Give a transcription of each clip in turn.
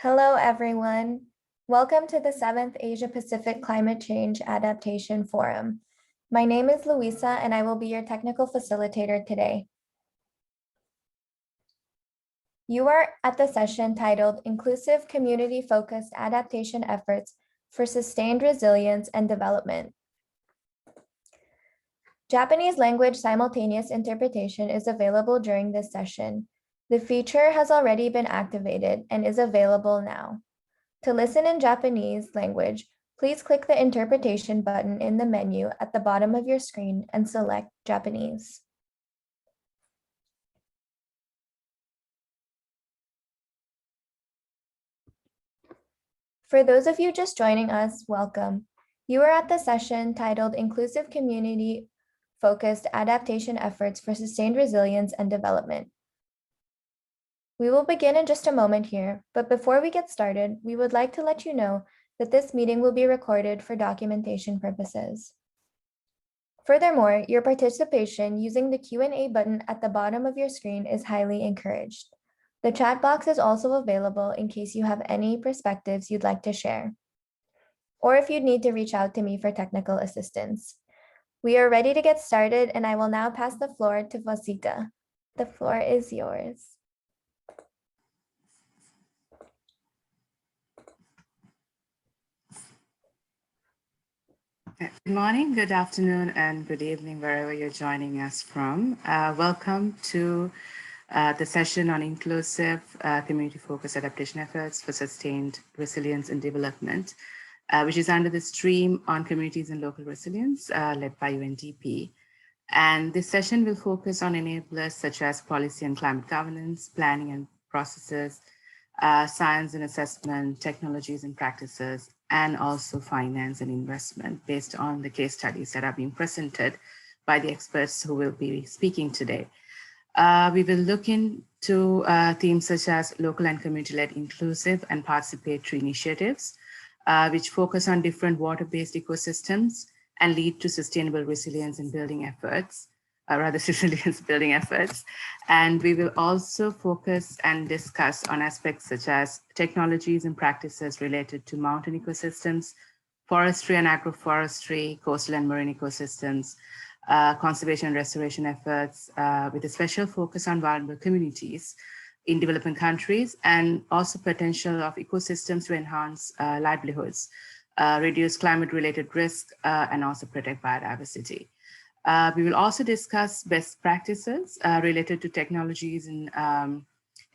Hello, everyone. Welcome to the 7th Asia-Pacific Climate Change Adaptation Forum. My name is Luisa, and I will be your technical facilitator today. You are at the session titled Inclusive Community-Focused Adaptation Efforts for Sustained Resilience and Development. Japanese language simultaneous interpretation is available during this session. The feature has already been activated and is available now. To listen in Japanese language, please click the interpretation button in the menu at the bottom of your screen and select Japanese. For those of you just joining us, welcome. You are at the session titled Inclusive Community-Focused Adaptation Efforts for Sustained Resilience and Development. We will begin in just a moment here, but before we get started, we would like to let you know that this meeting will be recorded for documentation purposes. Furthermore, your participation using the Q&A button at the bottom of your screen is highly encouraged. The chat box is also available in case you have any perspectives you'd like to share, or if you'd need to reach out to me for technical assistance. We are ready to get started, and I will now pass the floor to Vasika. The floor is yours. Good morning, good afternoon, and good evening, wherever you're joining us from. Welcome to the session on inclusive community-focused adaptation efforts for sustained resilience and development, which is under the stream on communities and local resilience led by UNDP. And this session will focus on enablers such as policy and climate governance, planning and processes, science and assessment, technologies and practices, and also finance and investment based on the case studies that are being presented by the experts who will be speaking today. We will look into themes such as local and community-led inclusive and participatory initiatives, which focus on different water-based ecosystems and lead to sustainable resilience and building efforts, resilience building efforts. And we will also focus and discuss on aspects such as technologies and practices related to mountain ecosystems, forestry and agroforestry, coastal and marine ecosystems, conservation and restoration efforts, with a special focus on vulnerable communities in developing countries, and also potential of ecosystems to enhance livelihoods, reduce climate-related risk, and also protect biodiversity. We will also discuss best practices related to technologies and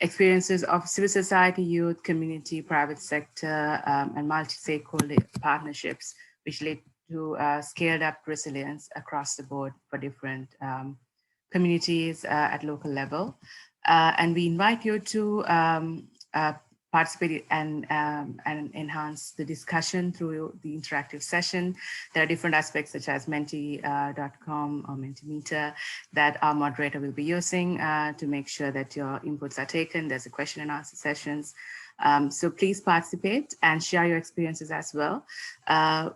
experiences of civil society, youth, community, private sector, and multi-stakeholder partnerships, which lead to scaled up resilience across the board for different communities at local level. And we invite you to participate and enhance the discussion through the interactive session. There are different aspects such as menti.com or Mentimeter that our moderator will be using to make sure that your inputs are taken. There's a question and answer sessions. So please participate and share your experiences as well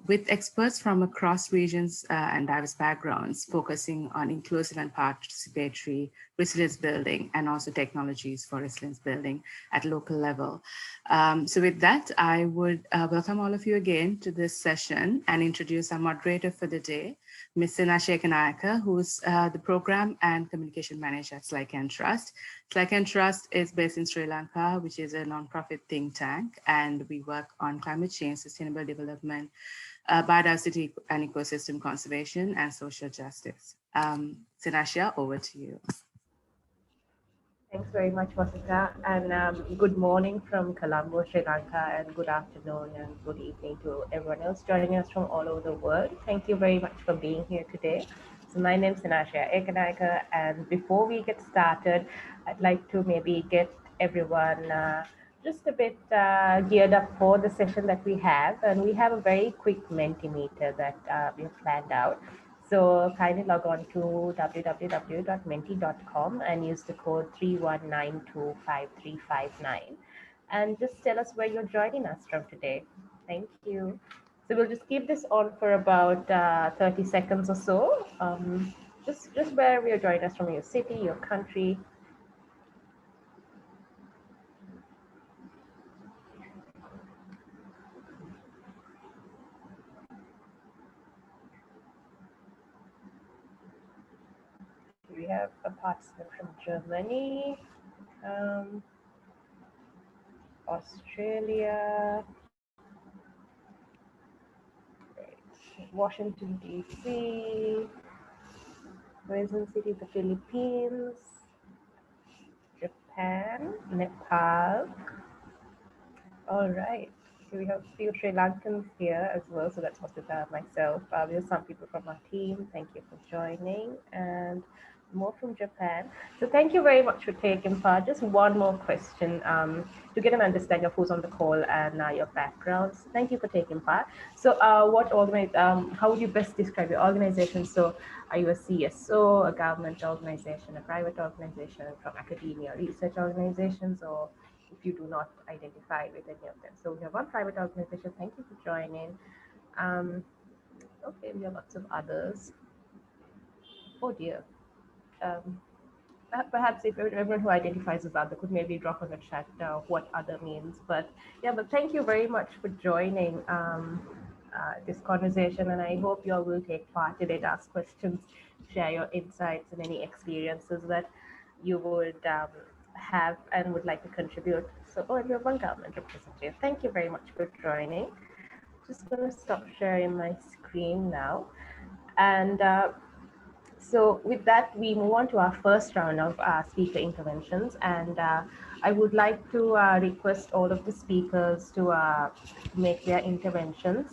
with experts from across regions and diverse backgrounds, focusing on inclusive and participatory resilience building and also technologies for resilience building at local level. So with that, I would welcome all of you again to this session and introduce our moderator for the day, Ms. Sinasha Ekanayake, who's the Program and Communication Manager at SLYCAN Trust. SLYCAN Trust is based in Sri Lanka, which is a nonprofit think tank, and we work on climate change, sustainable development, biodiversity and ecosystem conservation, and social justice. Sinasha, over to you. Thanks very much, Vasika, and good morning from Colombo, Sri Lanka, and good afternoon and good evening to everyone else joining us from all over the world. Thank you very much for being here today. So my name is Sinasha Ekanayake, and before we get started, I'd like to maybe get everyone just a bit geared up for the session that we have, and we have a very quick Mentimeter that we have planned out. So kindly log on to www.menti.com and use the code 31925359 and just tell us where you're joining us from today. Thank you. So we'll just keep this on for about 30 seconds or so. Just wherever you're joining us from, your city, your country. we have a participant from Germany, Australia, Washington, D.C., Quezon City, the Philippines, Japan, Nepal. All right. So we have a few Sri Lankans here as well. So that's what myself. We have some people from our team. Thank you for joining. And more from Japan. So thank you very much for taking part. Just one more question to get an understanding of who's on the call and your backgrounds. Thank you for taking part. So how would you best describe your organization? So are you a CSO, a government organization, a private organization, from academia, research organizations, or if you do not identify with any of them? So we have one private organization. Thank you for joining. Okay, we have lots of others. Oh dear. Perhaps if everyone who identifies as other could maybe drop on the chat what other means. But yeah, but thank you very much for joining this conversation, and I hope you all will take part in it, ask questions, share your insights and any experiences that you would have and would like to contribute. So, and we have one government representative. Thank you very much for joining. Just going to stop sharing my screen now. And so with that, we move on to our first round of speaker interventions. And I would like to request all of the speakers to make their interventions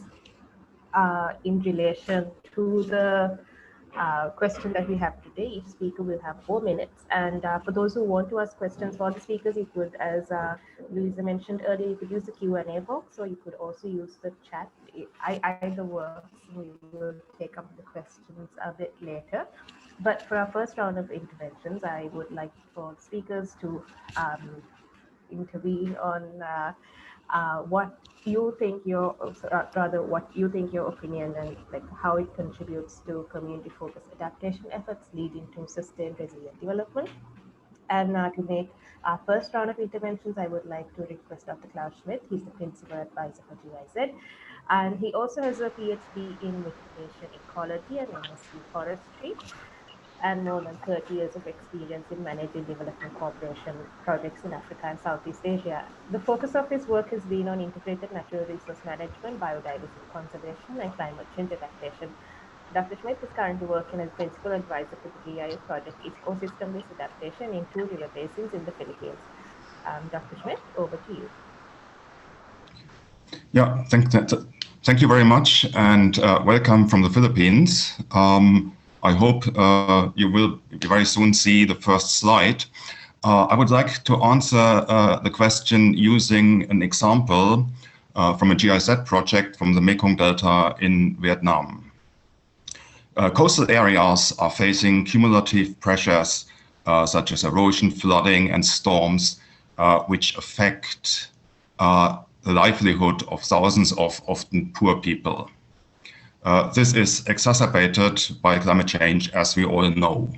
in relation to the question that we have today. Each speaker will have 4 minutes. And for those who want to ask questions for the speakers, you could, as Louisa mentioned earlier, you could use the Q&A box, or you could also use the chat. Either works. We will take up the questions a bit later. But for our first round of interventions, I would like for speakers to intervene on what you think your opinion and like how it contributes to community-focused adaptation efforts leading to sustained resilient development. And to make our first round of interventions, I would like to request Dr. Klaus Schmidt. He's the Principal Advisor for GIZ. And he also has a PhD in mitigation ecology and MSc Forestry, and more than 30 years of experience in managing development cooperation projects in Africa and Southeast Asia. The focus of his work has been on integrated natural resource management, biodiversity conservation, and climate change adaptation. Dr. Schmidt is currently working as Principal Advisor for the GIS project Ecosystem-Based Adaptation in 2 river basins in the Philippines. Dr. Schmidt, over to you. Yeah, thank you very much, and welcome from the Philippines. I hope you will very soon see the first slide. I would like to answer the question using an example from a GIZ project from the Mekong Delta in Vietnam. Coastal areas are facing cumulative pressures such as erosion, flooding, and storms, which affect the livelihood of thousands of often poor people. This is exacerbated by climate change, as we all know.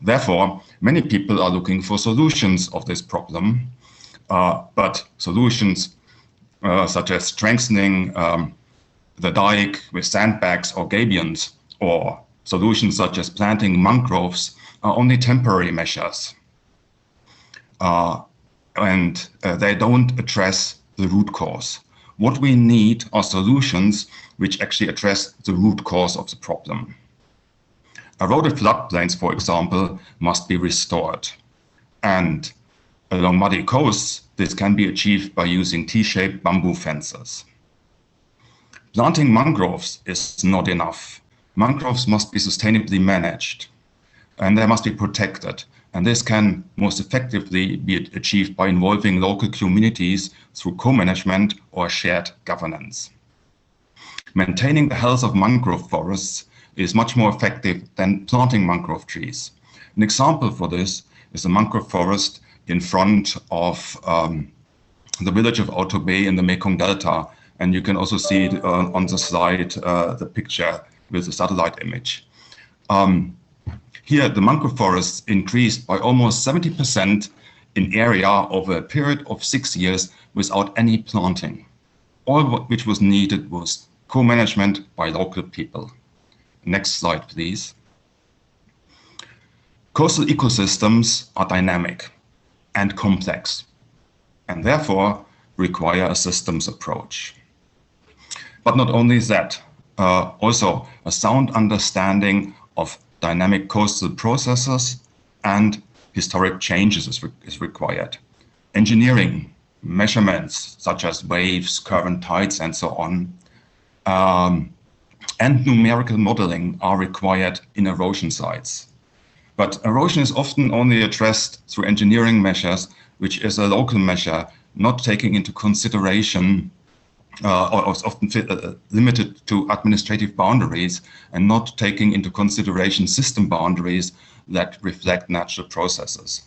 Therefore, many people are looking for solutions of this problem, but solutions such as strengthening the dike with sandbags or gabions, or solutions such as planting mangroves are only temporary measures. And they don't address the root cause. What we need are solutions which actually address the root cause of the problem. Eroded floodplains, for example, must be restored. And along muddy coasts, this can be achieved by using T-shaped bamboo fences. Planting mangroves is not enough. Mangroves must be sustainably managed, and they must be protected. And this can most effectively be achieved by involving local communities through co-management or shared governance. Maintaining the health of mangrove forests is much more effective than planting mangrove trees. An example for this is a mangrove forest in front of the village of Auto Bay in the Mekong Delta. And you can also see it, on the slide the picture with the satellite image. Here, the mangrove forests increased by almost 70% in area over a period of 6 years without any planting. All which was needed was co-management by local people. Next slide, please. Coastal ecosystems are dynamic and complex, and therefore require a systems approach. But not only that, also a sound understanding of dynamic coastal processes and historic changes is required. Engineering, measurements such as waves, current tides, and so on, and numerical modeling are required in erosion sites. But erosion is often only addressed through engineering measures, which is a local measure, not taking into consideration or is often limited to administrative boundaries and not taking into consideration system boundaries that reflect natural processes.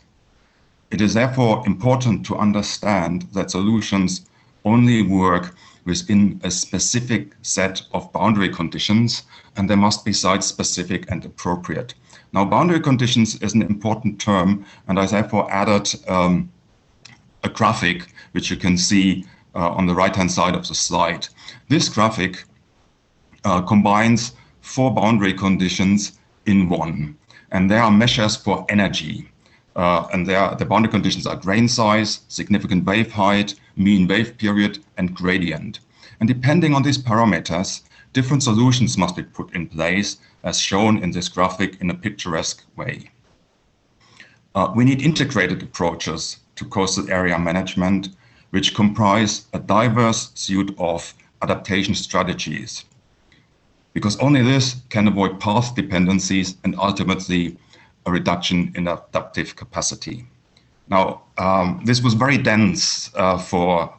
It is therefore important to understand that solutions only work within a specific set of boundary conditions, and they must be site-specific and appropriate. Now, boundary conditions is an important term, and I therefore added a graphic, which you can see on the right-hand side of the slide. This graphic combines 4 boundary conditions in one, and there are measures for energy. And the boundary conditions are grain size, significant wave height, mean wave period, and gradient. And depending on these parameters, different solutions must be put in place, as shown in this graphic in a picturesque way. We need integrated approaches to coastal area management, which comprise a diverse suite of adaptation strategies, because only this can avoid path dependencies and ultimately a reduction in adaptive capacity. Now, this was very dense for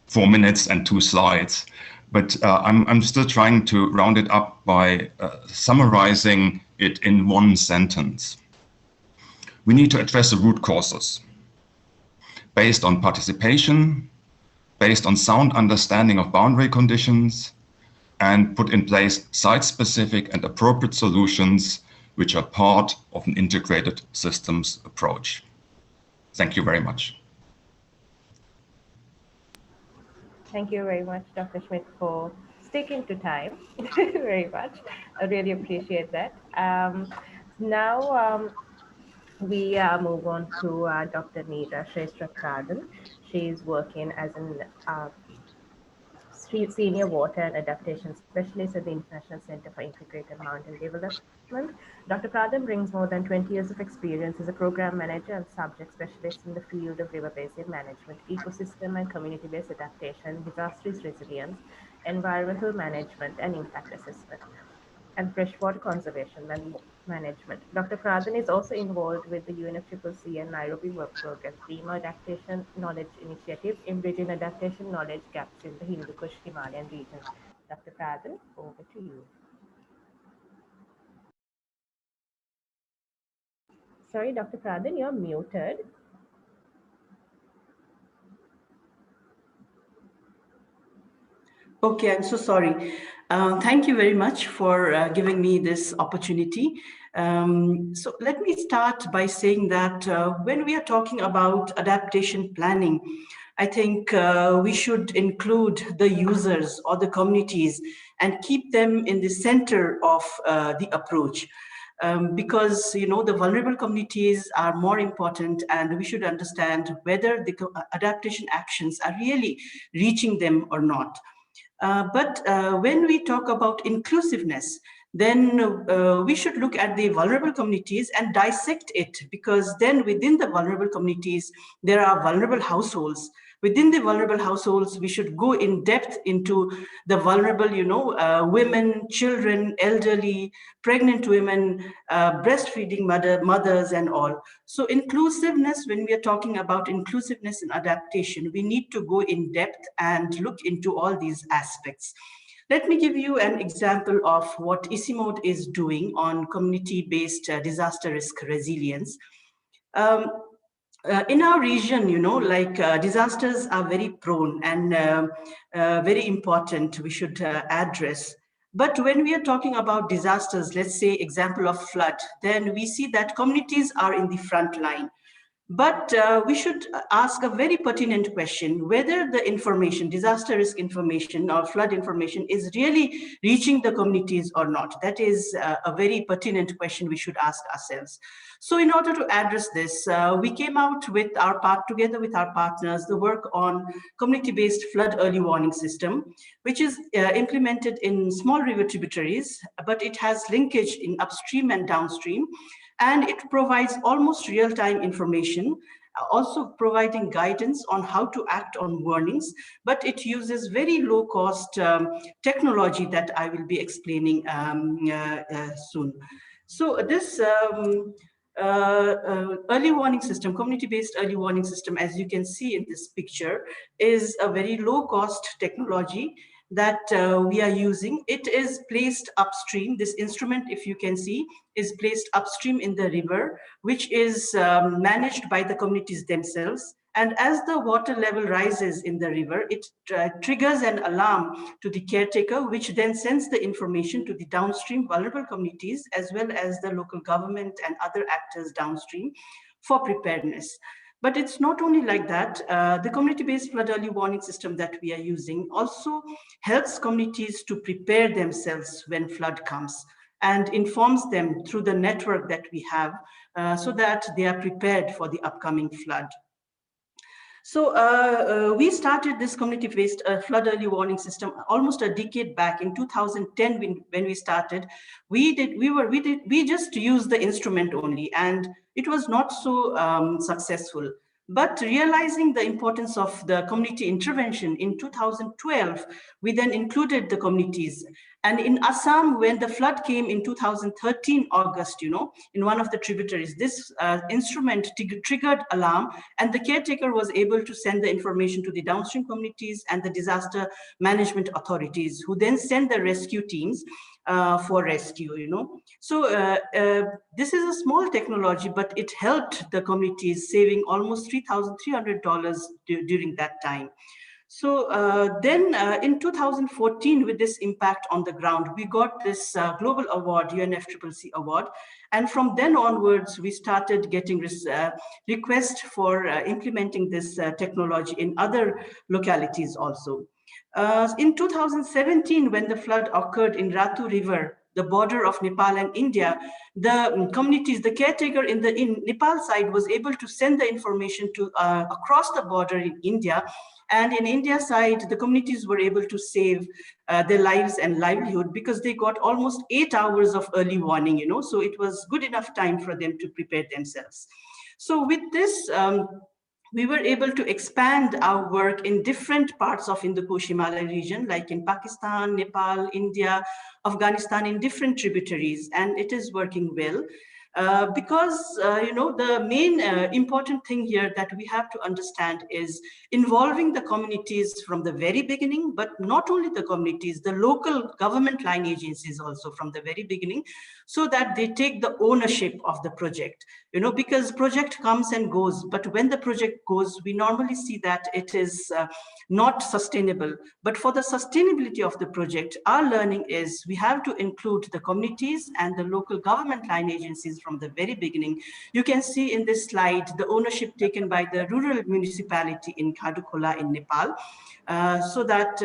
4 minutes and 2 slides, but I'm still trying to round it up by summarizing it in 1 sentence. We need to address the root causes based on participation, based on sound understanding of boundary conditions, and put in place site-specific and appropriate solutions which are part of an integrated systems approach. Thank you very much. Thank you very much, Dr. Schmidt, for sticking to time very much. I really appreciate that. Now we move on to Dr. Neera Shrestha-Pradhan. She is working as an Senior Water and Adaptation Specialist at the International Center for Integrated Mountain Development. Dr. Pradhan brings more than 20 years of experience as a program manager and subject specialist in the field of river basin management, ecosystem and community-based adaptation, disaster resilience, environmental management and impact assessment, and freshwater conservation and management. Dr. Pradhan is also involved with the UNFCCC and Nairobi work program, FEMA Adaptation Knowledge Initiative, in bridging adaptation knowledge gaps in the Hindu Kush Himalayan region. Dr. Pradhan, over to you. Sorry, Dr. Pradhan, you're muted. Okay, I'm so sorry. Thank you very much for giving me this opportunity. So let me start by saying that when we are talking about adaptation planning, I think we should include the users or the communities and keep them in the center of the approach. Because the vulnerable communities are more important, and we should understand whether the adaptation actions are really reaching them or not. But when we talk about inclusiveness, then we should look at the vulnerable communities and dissect it, because then within the vulnerable communities, there are vulnerable households. Within the vulnerable households, we should go in depth into the vulnerable, women, children, elderly, pregnant women, breastfeeding mothers and all. So inclusiveness, when we are talking about inclusiveness and adaptation, we need to go in depth and look into all these aspects. Let me give you an example of what ICIMOD is doing on community-based disaster risk resilience. In our region, disasters are very prone and very important, we should address. But when we are talking about disasters, let's say example of flood, then we see that communities are in the front line. But we should ask a very pertinent question, whether the information, disaster risk information or flood information is really reaching the communities or not. That is a very pertinent question we should ask ourselves. So in order to address this, we came out with together with our partners, the work on community-based flood early warning system, which is implemented in small river tributaries, but it has linkage in upstream and downstream. And it provides almost real-time information, also providing guidance on how to act on warnings, but it uses very low-cost technology that I will be explaining soon. So this early warning system, community-based early warning system, as you can see in this picture, is a very low-cost technology that we are using. It is placed upstream. This instrument, if you can see, is placed upstream in the river, which is managed by the communities themselves. And as the water level rises in the river, it triggers an alarm to the caretaker, which then sends the information to the downstream vulnerable communities, as well as the local government and other actors downstream for preparedness. But it's not only like that. The community-based flood early warning system that we are using also helps communities to prepare themselves when flood comes and informs them through the network that we have so that they are prepared for the upcoming flood. So we started this community-based flood early warning system almost a decade back in 2010 when we started. We just used the instrument only, and it was not so successful. But realizing the importance of the community intervention in 2012, we then included the communities. And in Assam, when the flood came in 2013 August, in one of the tributaries, this instrument triggered alarm, and the caretaker was able to send the information to the downstream communities and the disaster management authorities, who then send the rescue teams for rescue, So this is a small technology, but it helped the communities, saving almost $3,300 during that time. So then in 2014, with this impact on the ground, we got this global award, UNFCCC award. And from then onwards, we started getting requests for implementing this technology in other localities also. In 2017, when the flood occurred in Ratu River, the border of Nepal and India, the communities, the caretaker in Nepal side was able to send the information to across the border in India. And in India side, the communities were able to save their lives and livelihood because they got almost 8 hours of early warning, so it was good enough time for them to prepare themselves. So with this, we were able to expand our work in different parts of Hindu-Kush Himalaya region, like in Pakistan, Nepal, India, Afghanistan, in different tributaries, and it is working well. Because the main important thing here that we have to understand is involving the communities from the very beginning, but not only the communities, the local government line agencies also from the very beginning, so that they take the ownership of the project. Because project comes and goes, but when the project goes, we normally see that it is not sustainable. But for the sustainability of the project, our learning is we have to include the communities and the local government line agencies from the very beginning. You can see in this slide the ownership taken by the rural municipality in Khadukola in Nepal, so that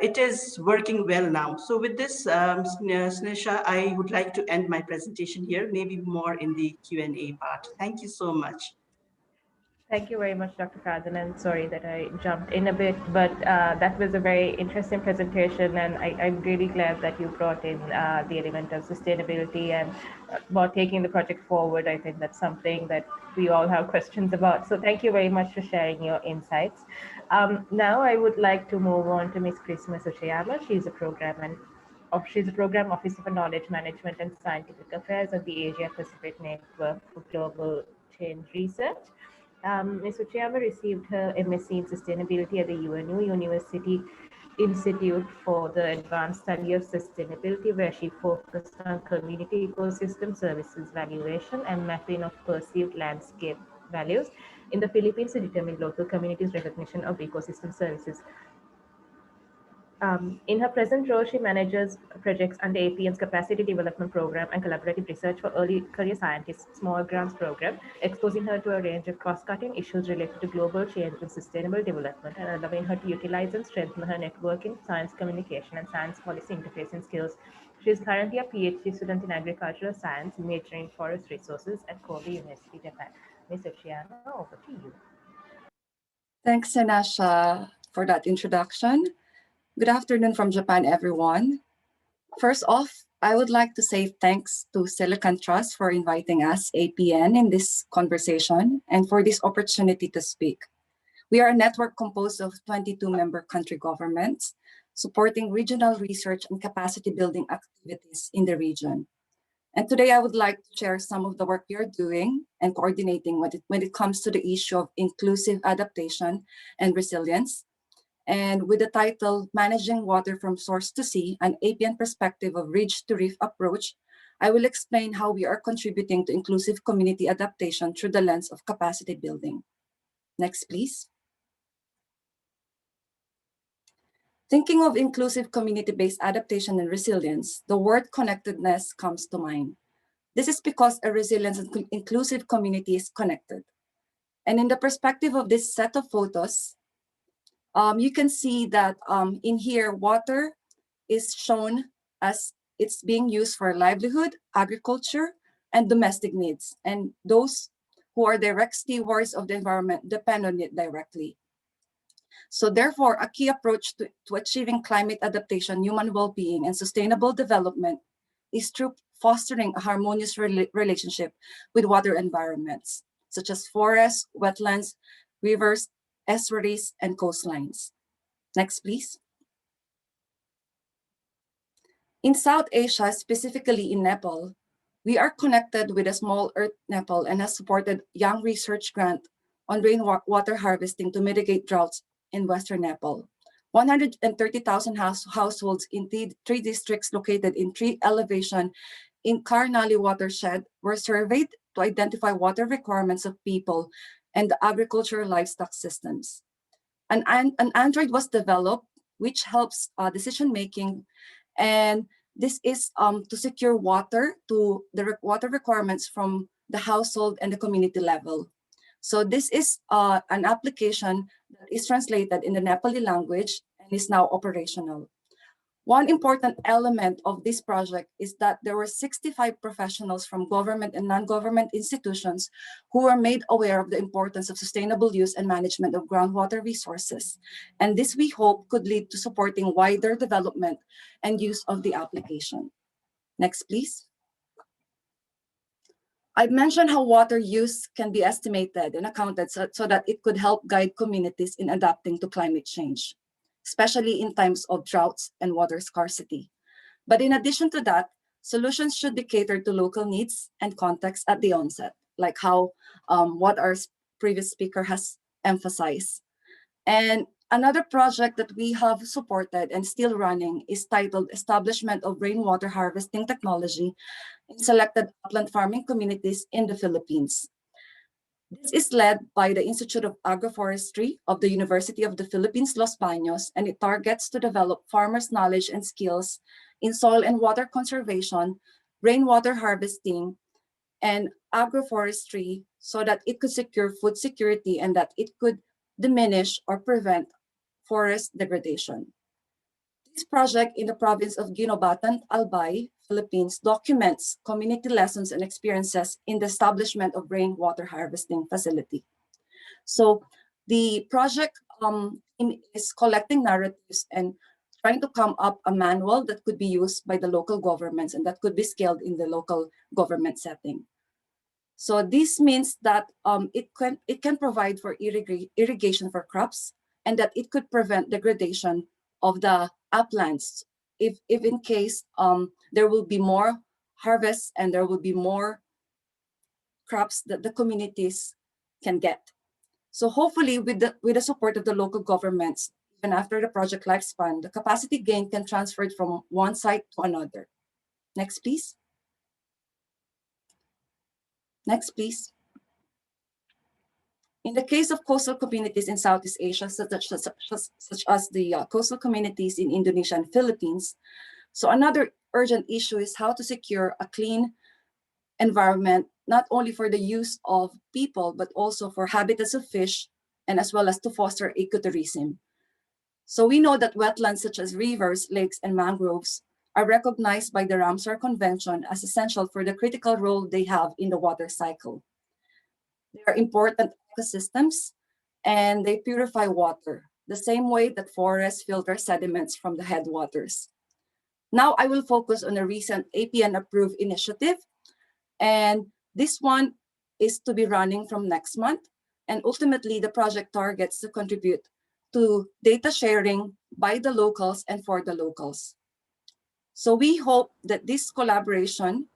it is working well now. So with this, Snesha, I would like to end my presentation here, maybe more in the Q&A part. Thank you so much. Thank you very much, Dr. Fadhan, and sorry that I jumped in a bit, but that was a very interesting presentation, and I'm really glad that you brought in the element of sustainability and about taking the project forward. I think that's something that we all have questions about. So thank you very much for sharing your insights. Now I would like to move on to Ms. Christmas Uchiyama. She's a program officer for knowledge management and scientific affairs of the Asia Pacific Network for Global Change Research. Ms. Uchiyama received her MSc in Sustainability at the UNU University Institute for the Advanced Study of Sustainability, where she focused on community ecosystem services valuation and mapping of perceived landscape values in the Philippines to determine local communities' recognition of ecosystem services. In her present role, she manages projects under APAN's Capacity Development Program and Collaborative Research for Early Career Scientists Small Grants Program, exposing her to a range of cross-cutting issues related to global change and sustainable development, and allowing her to utilize and strengthen her networking, science communication, and science policy interfacing skills. She is currently a PhD student in agricultural science, majoring in forest resources at Kobe University, Japan. Ms. Oceana, over to you. Thanks, Sanasha, for that introduction. Good afternoon from Japan, everyone. First off, I would like to say thanks to SLYCAN Trust for inviting us, APN, in this conversation and for this opportunity to speak. We are a network composed of 22 member country governments, supporting regional research and capacity building activities in the region. And today I would like to share some of the work we are doing and coordinating when it comes to the issue of inclusive adaptation and resilience. And with the title, Managing Water from Source to Sea, an APN perspective of ridge to reef approach, I will explain how we are contributing to inclusive community adaptation through the lens of capacity building. Next, please. Thinking of inclusive community-based adaptation and resilience, the word connectedness comes to mind. This is because a resilient and inclusive community is connected. And in the perspective of this set of photos, you can see that in here, water is shown as it's being used for livelihood, agriculture, and domestic needs. And those who are direct stewards of the environment depend on it directly. So therefore, a key approach to achieving climate adaptation, human well-being, and sustainable development is through fostering a harmonious relationship with water environments, such as forests, wetlands, rivers, estuaries, and coastlines. Next, please. In South Asia, specifically in Nepal, we are connected with a small Earth Nepal and has supported young research grant on rainwater harvesting to mitigate droughts in Western Nepal. 130,000 households in three districts located in 3 elevation in Karnali watershed were surveyed to identify water requirements of people and the agricultural livestock systems. An Android was developed which helps decision-making, and this is to secure water to the water requirements from the household and the community level. So this is an application that is translated in the Nepali language and is now operational. One important element of this project is that there were 65 professionals from government and non-government institutions who were made aware of the importance of sustainable use and management of groundwater resources. And this, we hope, could lead to supporting wider development and use of the application. Next, please. I've mentioned how water use can be estimated and accounted so that it could help guide communities in adapting to climate change, especially in times of droughts and water scarcity. But in addition to that, solutions should be catered to local needs and context at the onset, like how what our previous speaker has emphasized. And another project that we have supported and still running is titled Establishment of Rainwater Harvesting Technology in Selected Upland Farming Communities in the Philippines. This is led by the Institute of Agroforestry of the University of the Philippines, Los Baños, and it targets to develop farmers' knowledge and skills in soil and water conservation, rainwater harvesting, and agroforestry so that it could secure food security and that it could diminish or prevent forest degradation. This project in the province of Guinobatan, Albay, Philippines documents community lessons and experiences in the establishment of rainwater harvesting facility. So the project is collecting narratives and trying to come up a manual that could be used by the local governments and that could be scaled in the local government setting. So this means that it can provide for irrigation for crops and that it could prevent degradation of the uplands if in case there will be more harvests and there will be more crops that the communities can get. So hopefully with the support of the local governments, even after the project lifespan, the capacity gain can transfer it from one site to another. Next, please. Next, please. In the case of coastal communities in Southeast Asia, such as the coastal communities in Indonesia and Philippines, so another urgent issue is how to secure a clean environment, not only for the use of people, but also for habitats of fish, and as well as to foster ecotourism. So we know that wetlands such as rivers, lakes, and mangroves are recognized by the Ramsar Convention as essential for the critical role they have in the water cycle. They are important ecosystems and they purify water, the same way that forests filter sediments from the headwaters. Now I will focus on a recent APAN approved initiative, and this one is to be running from next month. And ultimately, the project targets to contribute to data sharing by the locals and for the locals. So we hope that this collaboration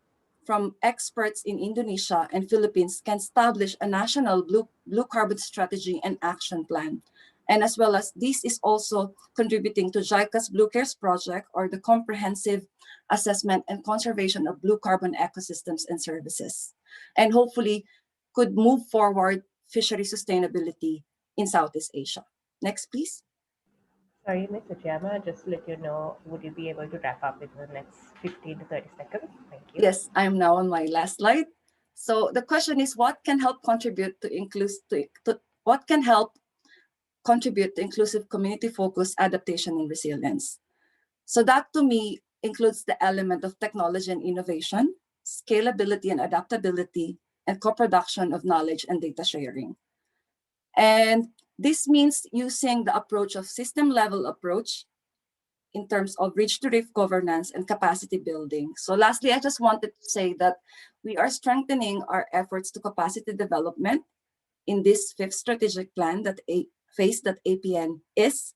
from experts in Indonesia and Philippines can establish a national blue carbon strategy and action plan. And as well as this is also contributing to JICA's Blue Cares project, or the comprehensive assessment and conservation of blue carbon ecosystems and services. And hopefully could move forward fishery sustainability in Southeast Asia. Next, please. Sorry, Mr. Chairman, just to let you know, would you be able to wrap up in the next 15 to 30 seconds? Thank you. Yes, I am now on my last slide. So the question is, what can help contribute to inclusive community-focused adaptation and resilience? So that to me includes the element of technology and innovation, scalability and adaptability, and co-production of knowledge and data sharing. And this means using the approach of system-level approach in terms of reach-to-reef governance and capacity building. So lastly, I just wanted to say that we are strengthening our efforts to capacity development in this fifth strategic plan phase that APN is.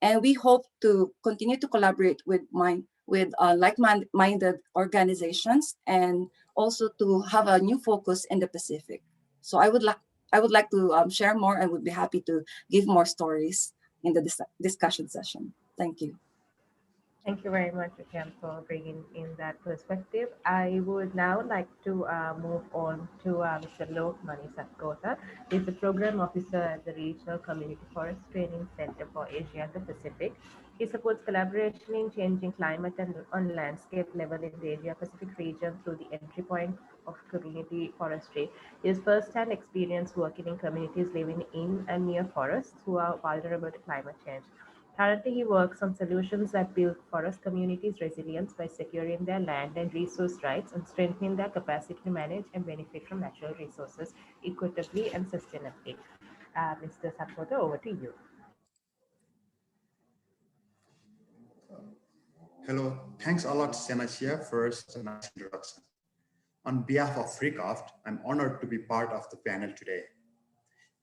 And we hope to continue to collaborate with like-minded organizations, and also to have a new focus in the Pacific. So I would like to share more, and would be happy to give more stories in the discussion session. Thank you. Thank you very much, Akem, for bringing in that perspective. I would now like to move on to Mr. Lok Manisakota. He's the Program Officer at the Regional Community Forest Training Center for Asia and the Pacific. He supports collaboration in changing climate and on landscape level in the Asia-Pacific region through the entry point of community forestry. His first-hand experience working in communities living in and near forests who are vulnerable to climate change. Currently, he works on solutions that build forest communities' resilience by securing their land and resource rights and strengthening their capacity to manage and benefit from natural resources equitably and sustainably. Mr. Sakota, over to you. Hello, thanks a lot, Senasia, for such a nice introduction. On behalf of RECOFTC, I'm honored to be part of the panel today.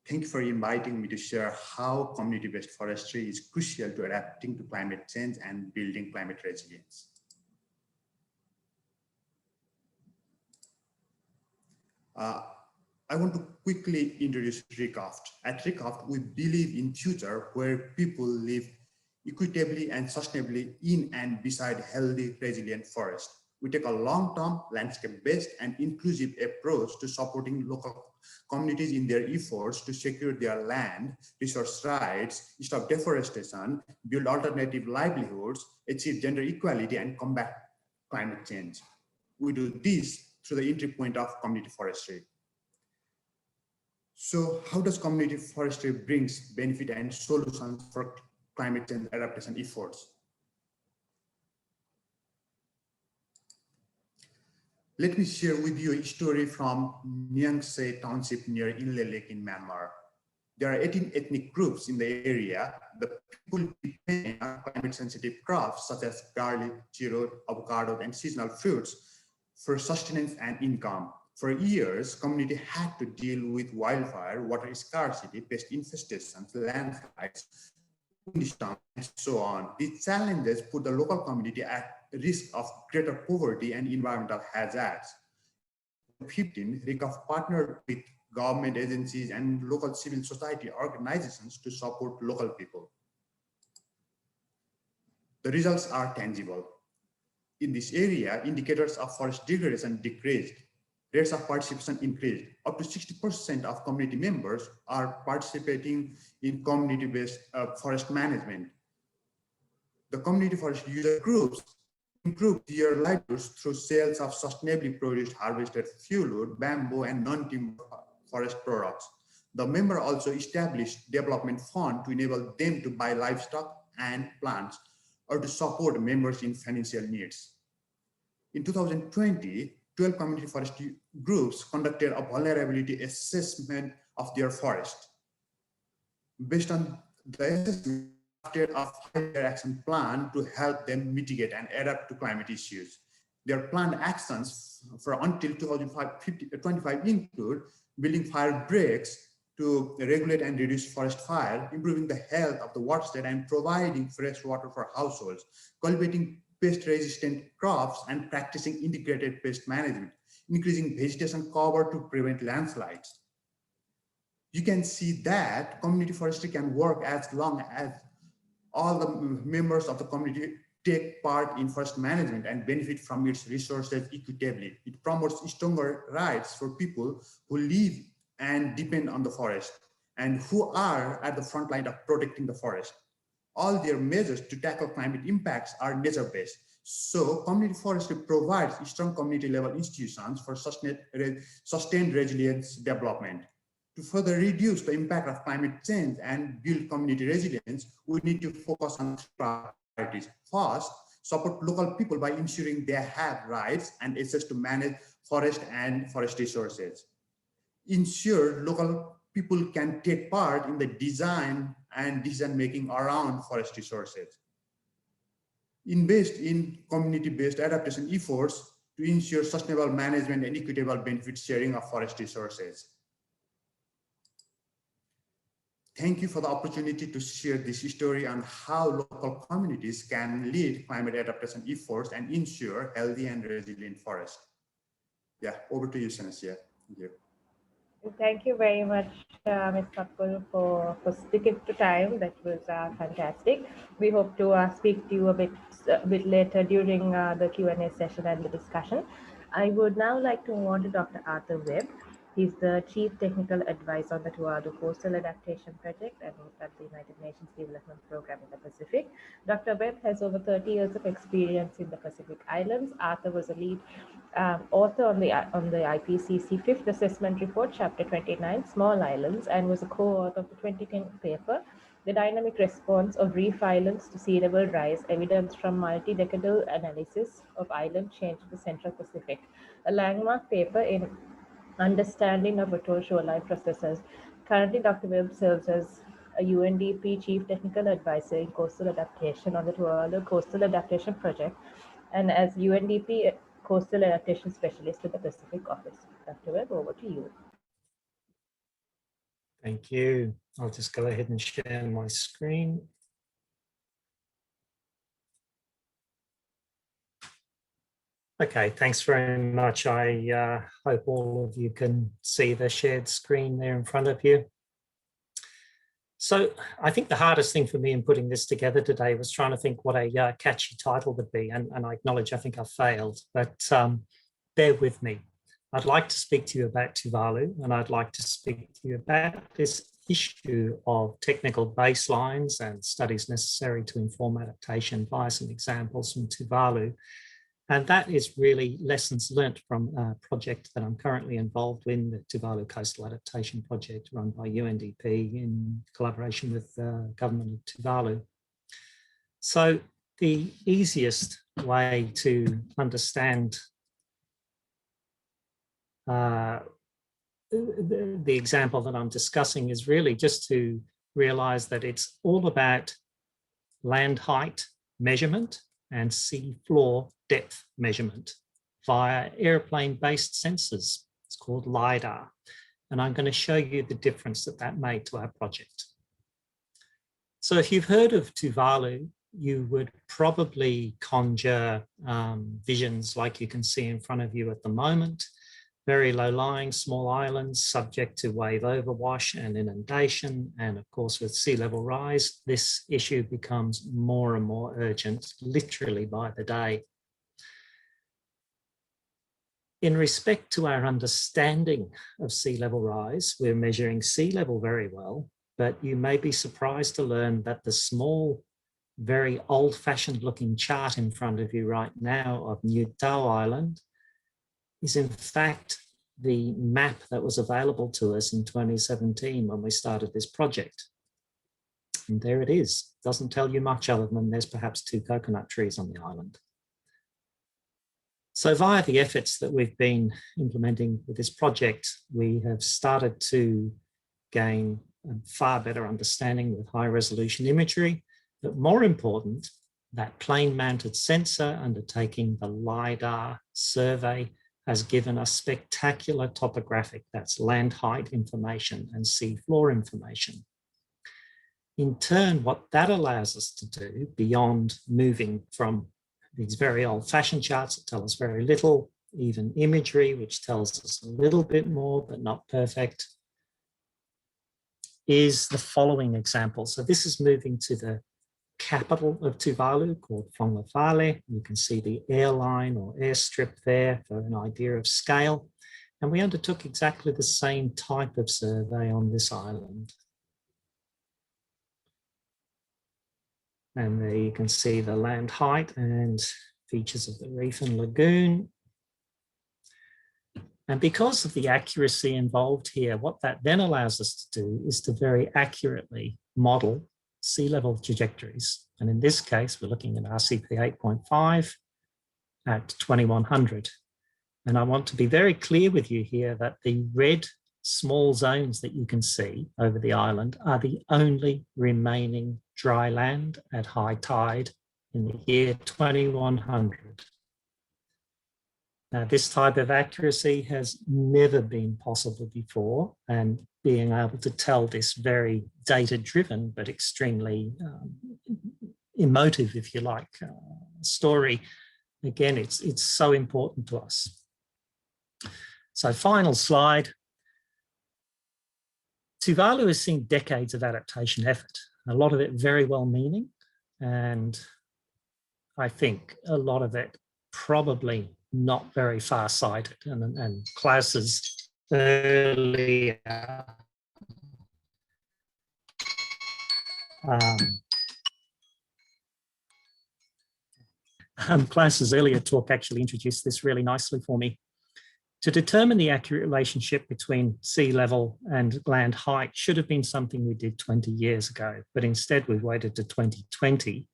Thank you for inviting me to share how community-based forestry is crucial to adapting to climate change and building climate resilience. I want to quickly introduce RECOFTC. At RECOFTC, we believe in future where people live equitably and sustainably in and beside healthy, resilient forests. We take a long-term, landscape-based and inclusive approach to supporting local communities in their efforts to secure their land, resource rights, stop deforestation, build alternative livelihoods, achieve gender equality, and combat climate change. We do this through the entry point of community forestry. So how does community forestry brings benefit and solutions for climate change adaptation efforts? Let me share with you a story from Nyangse Township near Inle Lake in Myanmar. There are 18 ethnic groups in the area. The people depend on climate-sensitive crops such as garlic, churro, avocado, and seasonal fruits for sustenance and income. For years, community had to deal with wildfire, water scarcity, pest infestations, landslides, windstorms, and so on. These challenges put the local community at risk of greater poverty and environmental hazards. In 2015, RECOFTC partnered with government agencies and local civil society organizations to support local people. The results are tangible. In this area, indicators of forest degradation decreased. Rates of participation increased. Up to 60% of community members are participating in community-based forest management. The community forest user groups improve their livelihoods through sales of sustainably produced harvested fuel wood, bamboo, and non-timber forest products. The member also established development fund to enable them to buy livestock and plants or to support members in financial needs. In 2020, 12 community forest groups conducted a vulnerability assessment of their forest. Based on the assessment, drafted a 5-year action plan to help them mitigate and adapt to climate issues. Their planned actions for until 2025 include building fire breaks to regulate and reduce forest fire, improving the health of the watershed and providing fresh water for households, cultivating pest-resistant crops and practicing integrated pest management, increasing vegetation cover to prevent landslides. You can see that community forestry can work as long as all the members of the community take part in forest management and benefit from its resources equitably. It promotes stronger rights for people who live and depend on the forest and who are at the front line of protecting the forest. All their measures to tackle climate impacts are nature-based. So community forestry provides strong community-level institutions for sustained resilience development. To further reduce the impact of climate change and build community resilience, we need to focus on priorities. First, support local people by ensuring they have rights and access to manage forest and forest resources. Ensure local people can take part in the design and decision-making around forest resources. Invest in community-based adaptation efforts to ensure sustainable management and equitable benefit sharing of forest resources. Thank you for the opportunity to share this story on how local communities can lead climate adaptation efforts and ensure healthy and resilient forests. Yeah, over to you, Sanasia. Thank you. Thank you very much, Ms. Kapil, for sticking to time. That was fantastic. We hope to speak to you a bit later during the Q&A session and the discussion. I would now like to move on to Dr. Arthur Webb. He's the Chief Technical Advisor on the Tuvalu Coastal Adaptation Project and at the United Nations Development Program in the Pacific. Dr. Webb has over 30 years of experience in the Pacific Islands. Arthur was a lead author on the IPCC Fifth Assessment Report, Chapter 29, Small Islands, and was a co-author of the 2010 paper, The Dynamic Response of Reef Islands to Sea Level Rise, Evidence from Multi-Decadal Analysis of Island Change in the Central Pacific, a landmark paper in understanding of atoll shoreline processes. Currently, Dr. Webb serves as a UNDP Chief Technical Advisor in Coastal Adaptation on the Tuvalu Coastal Adaptation Project and as UNDP Coastal Adaptation Specialist with the Pacific Office. Dr. Webb, over to you. Thank you. I'll just go ahead and share my screen. Okay, thanks very much. I hope all of you can see the shared screen there in front of you. So I think the hardest thing for me in putting this together today was trying to think what a catchy title would be. And I acknowledge I think I failed, but bear with me. I'd like to speak to you about Tuvalu, and I'd like to speak to you about this issue of technical baselines and studies necessary to inform adaptation via some examples from Tuvalu. And that is really lessons learnt from a project that I'm currently involved in, the Tuvalu Coastal Adaptation Project run by UNDP in collaboration with the government of Tuvalu. So the easiest way to understand the example that I'm discussing is really just to realize that it's all about land height measurement and sea floor depth measurement via airplane-based sensors. It's called LiDAR. And I'm going to show you the difference that made to our project. So if you've heard of Tuvalu, you would probably conjure visions like you can see in front of you at the moment. Very low-lying small islands subject to wave overwash and inundation. And of course, with sea level rise, this issue becomes more and more urgent, literally by the day. In respect to our understanding of sea level rise, we're measuring sea level very well, but you may be surprised to learn that the small, very old-fashioned looking chart in front of you right now of New Tau Island is in fact the map that was available to us in 2017 when we started this project. And there it is. Doesn't tell you much other than there's perhaps 2 coconut trees on the island. So via the efforts that we've been implementing with this project, we have started to gain a far better understanding with high resolution imagery, but more important, that plane mounted sensor undertaking the LiDAR survey has given us spectacular topographic, that's land height information and sea floor information. In turn, what that allows us to do, beyond moving from these very old-fashioned charts that tell us very little, even imagery, which tells us a little bit more, but not perfect, is the following example. So this is moving to the capital of Tuvalu called Fongafale. You can see the airline or airstrip there for an idea of scale. And we undertook exactly the same type of survey on this island. And there you can see the land height and features of the reef and lagoon. And because of the accuracy involved here, what that then allows us to do is to very accurately model sea level trajectories. And in this case, we're looking at RCP 8.5 at 2100. And I want to be very clear with you here that the red small zones that you can see over the island are the only remaining dry land at high tide in the year 2100. Now, this type of accuracy has never been possible before, and being able to tell this very data-driven but extremely emotive, if you like, story, again, it's so important to us. So final slide. Tuvalu has seen decades of adaptation effort, a lot of it very well-meaning, and I think a lot of it probably not very far-sighted. And Klaus's earlier Klaus's earlier talk actually introduced this really nicely for me. To determine the accurate relationship between sea level and land height should have been something we did 20 years ago, but instead we've waited to 2020.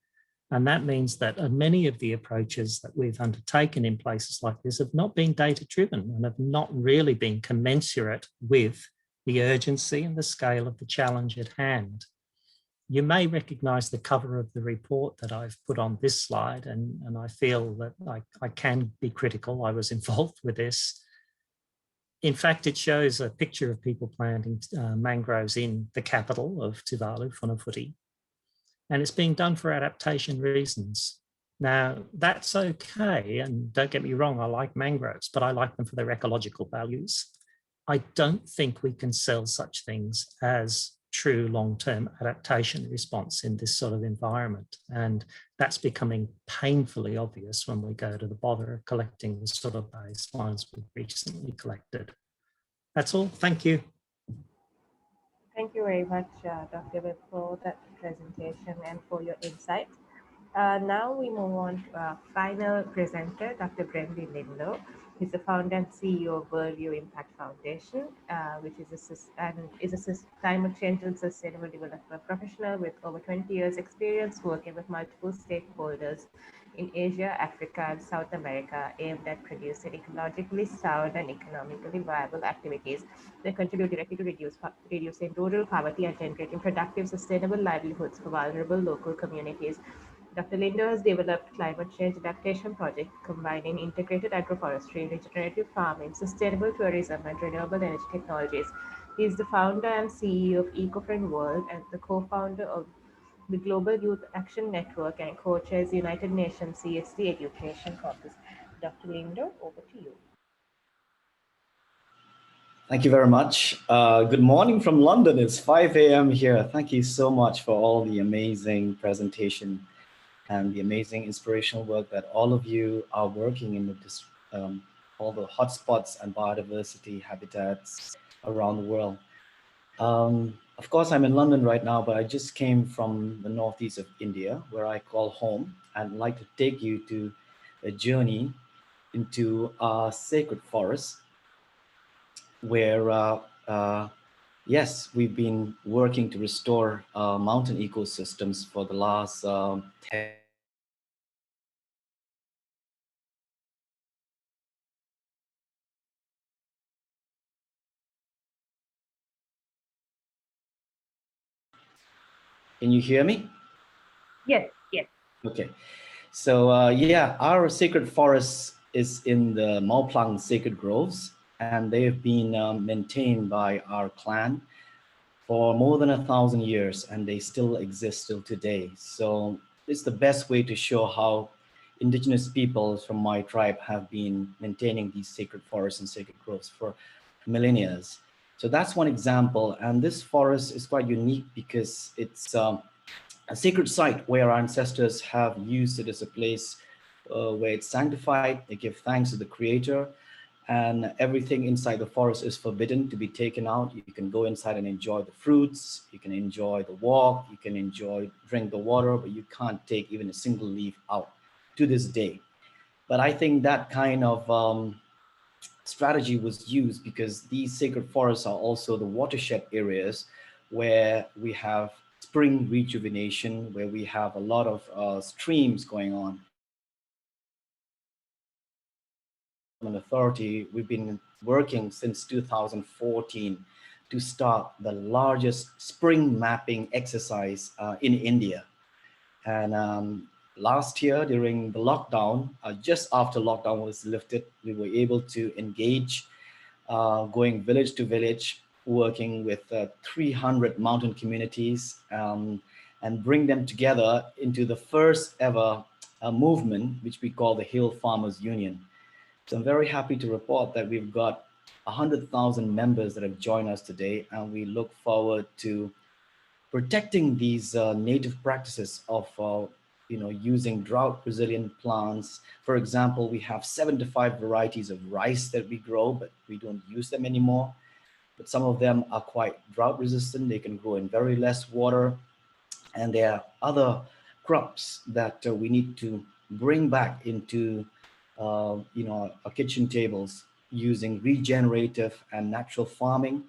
And that means that many of the approaches that we've undertaken in places like this have not been data-driven and have not really been commensurate with the urgency and the scale of the challenge at hand. You may recognize the cover of the report that I've put on this slide, and I feel that I can be critical. I was involved with this. In fact, it shows a picture of people planting mangroves in the capital of Tuvalu, Funafuti, and it's being done for adaptation reasons. Now, that's okay, and don't get me wrong, I like mangroves, but I like them for their ecological values. I don't think we can sell such things as true long-term adaptation response in this sort of environment. And that's becoming painfully obvious when we go to the bother of collecting the sort of baselines we've recently collected. That's all. Thank you. Thank you very much, Dr. Webb, for that presentation and for your insight. Now we move on to our final presenter, Dr. Brandy Lindlow. He's the founder and CEO of Worldview Impact Foundation, which is a climate change and sustainable development professional with over 20 years experience working with multiple stakeholders in Asia, Africa, and South America, aimed at producing ecologically sound and economically viable activities that contribute directly to reducing rural poverty and generating productive, sustainable livelihoods for vulnerable local communities. Dr. Lindlow has developed climate change adaptation project combining integrated agroforestry, regenerative farming, sustainable tourism, and renewable energy technologies. He is the founder and CEO of Eco-Friend World and the co-founder of the Global Youth Action Network and co-chairs the United Nations CSD Education Caucus. Dr. Lindlow, over to you. Thank you very much. Good morning from London. It's 5 a.m. here. Thank you so much for all the amazing presentation and the amazing inspirational work that all of you are working in this all the hotspots and biodiversity habitats around the world. Of course, I'm in London right now, but I just came from the northeast of India, where I call home. I'd like to take you to a journey into our sacred forests, where, yes, we've been working to restore mountain ecosystems for the last 10. Can you hear me? Yes, yes. Okay. So yeah, our sacred forest is in the Mauplang Sacred Groves, and they have been maintained by our clan for more than 1,000 years, and they still exist till today. So it's the best way to show how indigenous peoples from my tribe have been maintaining these sacred forests and sacred groves for millennia. So that's one example. And this forest is quite unique because it's a sacred site where our ancestors have used it as a place where it's sanctified. They give thanks to the creator, and everything inside the forest is forbidden to be taken out. You can go inside and enjoy the fruits, you can enjoy the walk, you can drink the water, but you can't take even a single leaf out to this day. But I think that kind of strategy was used because these sacred forests are also the watershed areas where we have spring rejuvenation, where we have a lot of streams going on. Authority, we've been working since 2014 to start the largest spring mapping exercise in India. And last year during the lockdown, just after lockdown was lifted, we were able to engage going village to village, working with 300 mountain communities and bring them together into the first ever movement, which we call the Hill Farmers Union. So I'm very happy to report that we've got 100,000 members that have joined us today, and we look forward to protecting these native practices of using drought resilient plants. For example, we have 75 varieties of rice that we grow, but we don't use them anymore. But some of them are quite drought resistant. They can grow in very less water. And there are other crops that we need to bring back into our kitchen tables using regenerative and natural farming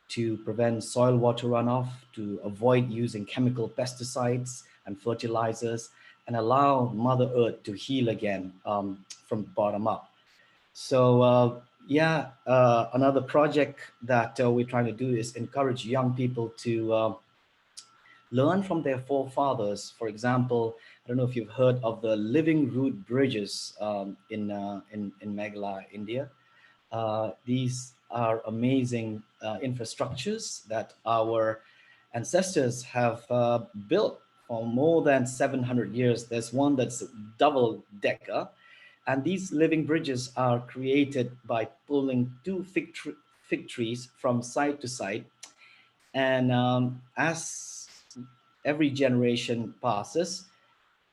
to prevent soil water runoff, to avoid using chemical pesticides and fertilizers, and allow Mother Earth to heal again from bottom up. So another project that we're trying to do is encourage young people to learn from their forefathers. For example, I don't know if you've heard of the living root bridges in Meghalaya, India. These are amazing infrastructures that our ancestors have built for more than 700 years. There's one that's double decker, and these living bridges are created by pulling two fig trees from side to side. And as every generation passes,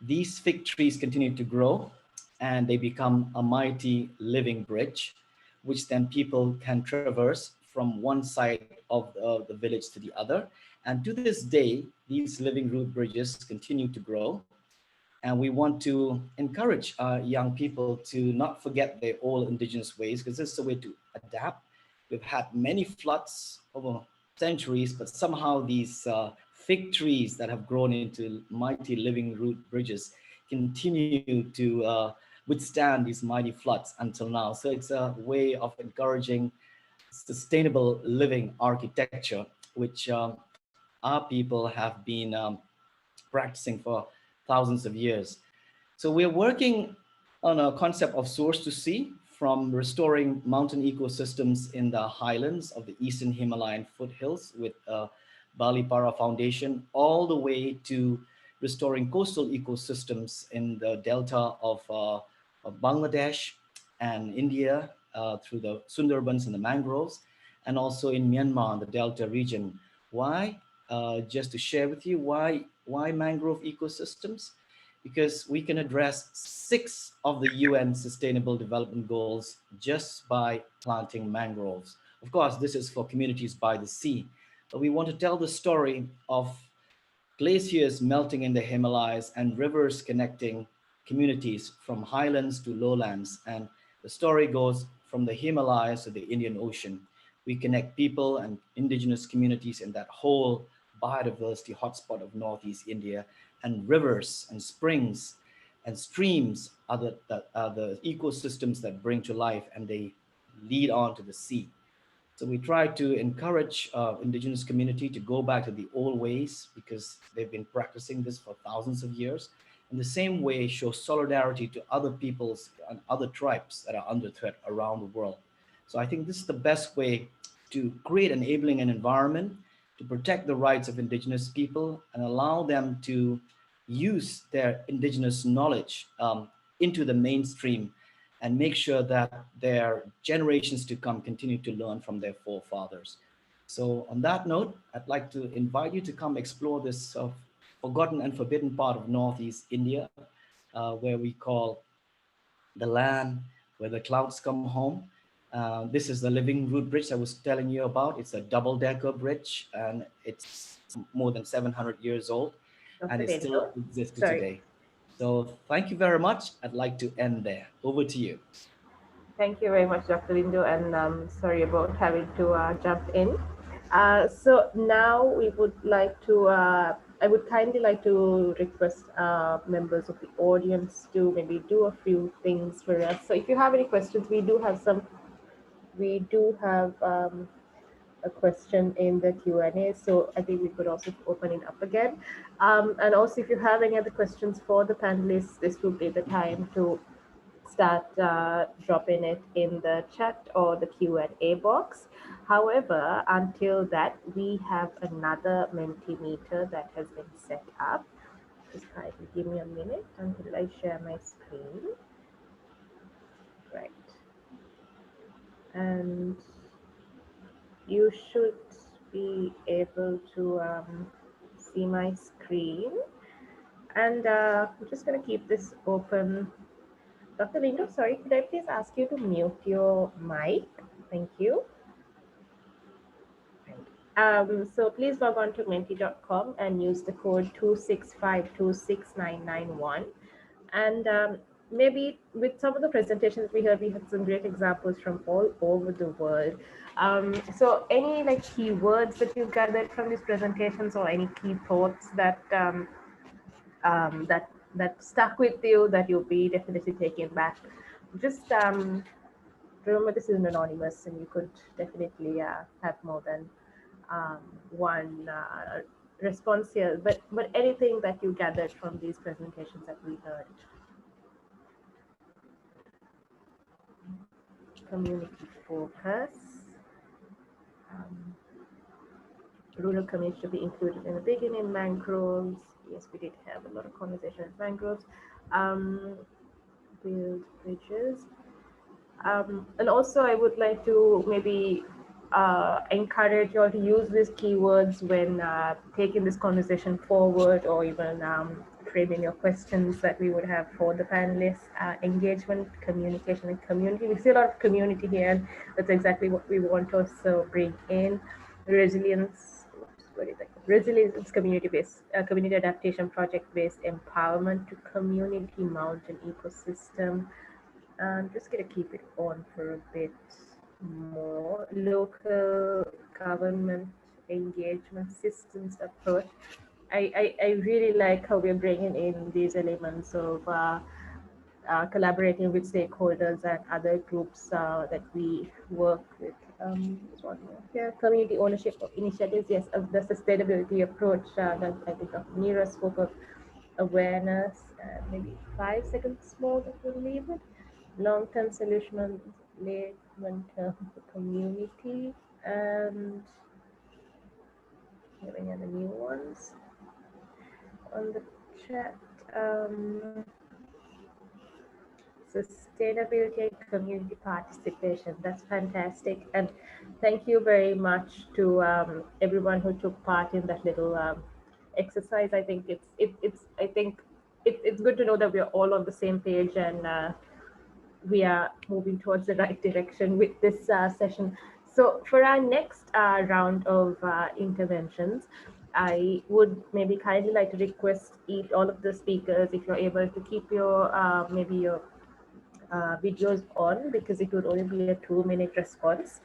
these fig trees continue to grow and they become a mighty living bridge, which then people can traverse from one side of the village to the other. And to this day, these living root bridges continue to grow. And we want to encourage our young people to not forget their old indigenous ways, because this is a way to adapt. We've had many floods over centuries, but somehow these fig trees that have grown into mighty living root bridges continue to withstand these mighty floods until now. So it's a way of encouraging sustainable living architecture, which our people have been practicing for thousands of years. So we're working on a concept of source to sea, from restoring mountain ecosystems in the highlands of the Eastern Himalayan foothills with Balipara Foundation, all the way to restoring coastal ecosystems in the delta of Bangladesh and India through the Sundarbans and the mangroves, and also in Myanmar, the delta region. Why? Just to share with you why mangrove ecosystems. because we can address 6 of the UN Sustainable Development Goals just by planting mangroves. Of course, this is for communities by the sea, but we want to tell the story of glaciers melting in the Himalayas and rivers connecting communities from highlands to lowlands. And the story goes from the Himalayas to the Indian Ocean. We connect people and indigenous communities in that whole biodiversity hotspot of Northeast India, and rivers and springs and streams are the ecosystems that bring to life, and they lead on to the sea. So we try to encourage indigenous community to go back to the old ways, because they've been practicing this for thousands of years. In the same way, show solidarity to other peoples and other tribes that are under threat around the world. So I think this is the best way to create enabling an environment to protect the rights of indigenous people and allow them to use their indigenous knowledge into the mainstream, and make sure that their generations to come continue to learn from their forefathers. So on that note, I'd like to invite you to come explore this forgotten and forbidden part of Northeast India, where we call the land where the clouds come home. This is the Living Root Bridge I was telling you about. It's a double-decker bridge, and it's more than 700 years old, and it still exists today. So thank you very much. I'd like to end there. Over to you. Thank you very much, Dr. Lindlow, and sorry about having to jump in. So now we would like to, I would kindly like to request members of the audience to maybe do a few things for us. So if you have any questions, we do have a question in the Q&A, so I think we could also open it up again. And also, if you have any other questions for the panelists, this will be the time to start dropping it in the chat or the Q&A box. However, until that, we have another Mentimeter that has been set up. Just kindly give me a minute until I share my screen. Right. And you should be able to see my screen. And I'm just going to keep this open. Dr. Lindlow, sorry, could I please ask you to mute your mic? Thank you. So please log on to menti.com and use the code 265269991. And maybe with some of the presentations we heard, we had some great examples from all over the world. So any like keywords that you've gathered from these presentations, or any key thoughts that that stuck with you that you'll be definitely taking back? Just remember, this is an anonymous, and you could definitely have more than one response here. But anything that you gathered from these presentations that we heard. Community focus. Rural communities to be included in the beginning. Mangroves. Yes, we did have a lot of conversation with mangroves. Build bridges. And also, I would like to maybe encourage you all to use these keywords when taking this conversation forward, or even framing your questions that we would have for the panelists. Engagement, communication, and community. We see a lot of community here, and that's exactly what we want to also bring in. Resilience. Resilience, community-based, community adaptation, project-based empowerment to community mountain ecosystem. I'm just going to keep it on for a bit more. Local government engagement systems approach. I really like how we're bringing in these elements of collaborating with stakeholders and other groups that we work with. This one here, community ownership of initiatives. Yes, of the sustainability approach that I think Dr. Neera spoke of. Awareness, maybe 5 seconds more that we'll leave it. Long-term solution, long-term community, and any other new ones on the chat. Sustainability and community participation. That's fantastic, and thank you very much to everyone who took part in that little exercise. I think it's good good to know that we're all on the same page and we are moving towards the right direction with this session. So for our next round of interventions, I would maybe kindly like to request all of the speakers, if you're able to keep your maybe your videos on, because it would only be a 2-minute response.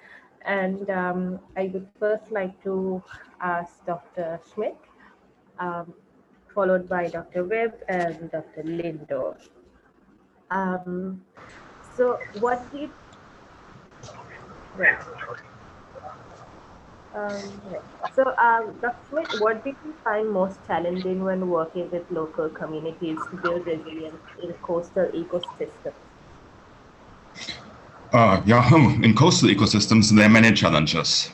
And I would first like to ask Dr. Schmidt, followed by Dr. Webb and Dr. Lindlow. So what did, right. So Dr. Schmidt, what did you find most challenging when working with local communities to build resilience in coastal ecosystems? In coastal ecosystems, there are many challenges.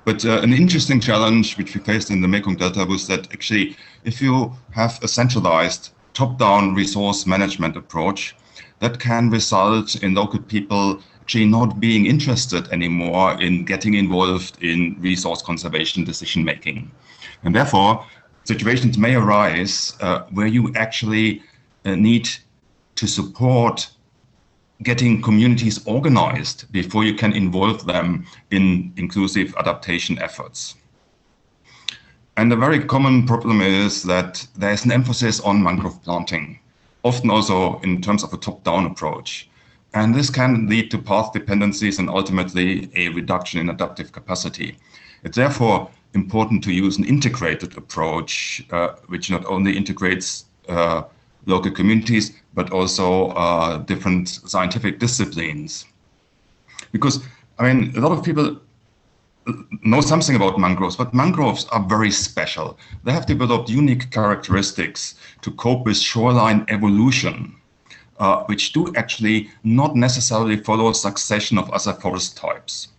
But an interesting challenge which we faced in the Mekong Delta was that actually, if you have a centralized top-down resource management approach, that can result in local people actually not being interested anymore in getting involved in resource conservation decision-making. And therefore, situations may arise where you actually need to support getting communities organized before you can involve them in inclusive adaptation efforts. And a very common problem is that there's an emphasis on mangrove planting, often also in terms of a top-down approach. And this can lead to path dependencies and ultimately a reduction in adaptive capacity. It's therefore important to use an integrated approach, which not only integrates local communities, but also different scientific disciplines. Because, I mean, a lot of people know something about mangroves, but mangroves are very special. They have developed unique characteristics to cope with shoreline evolution, which do actually not necessarily follow a succession of other forest types.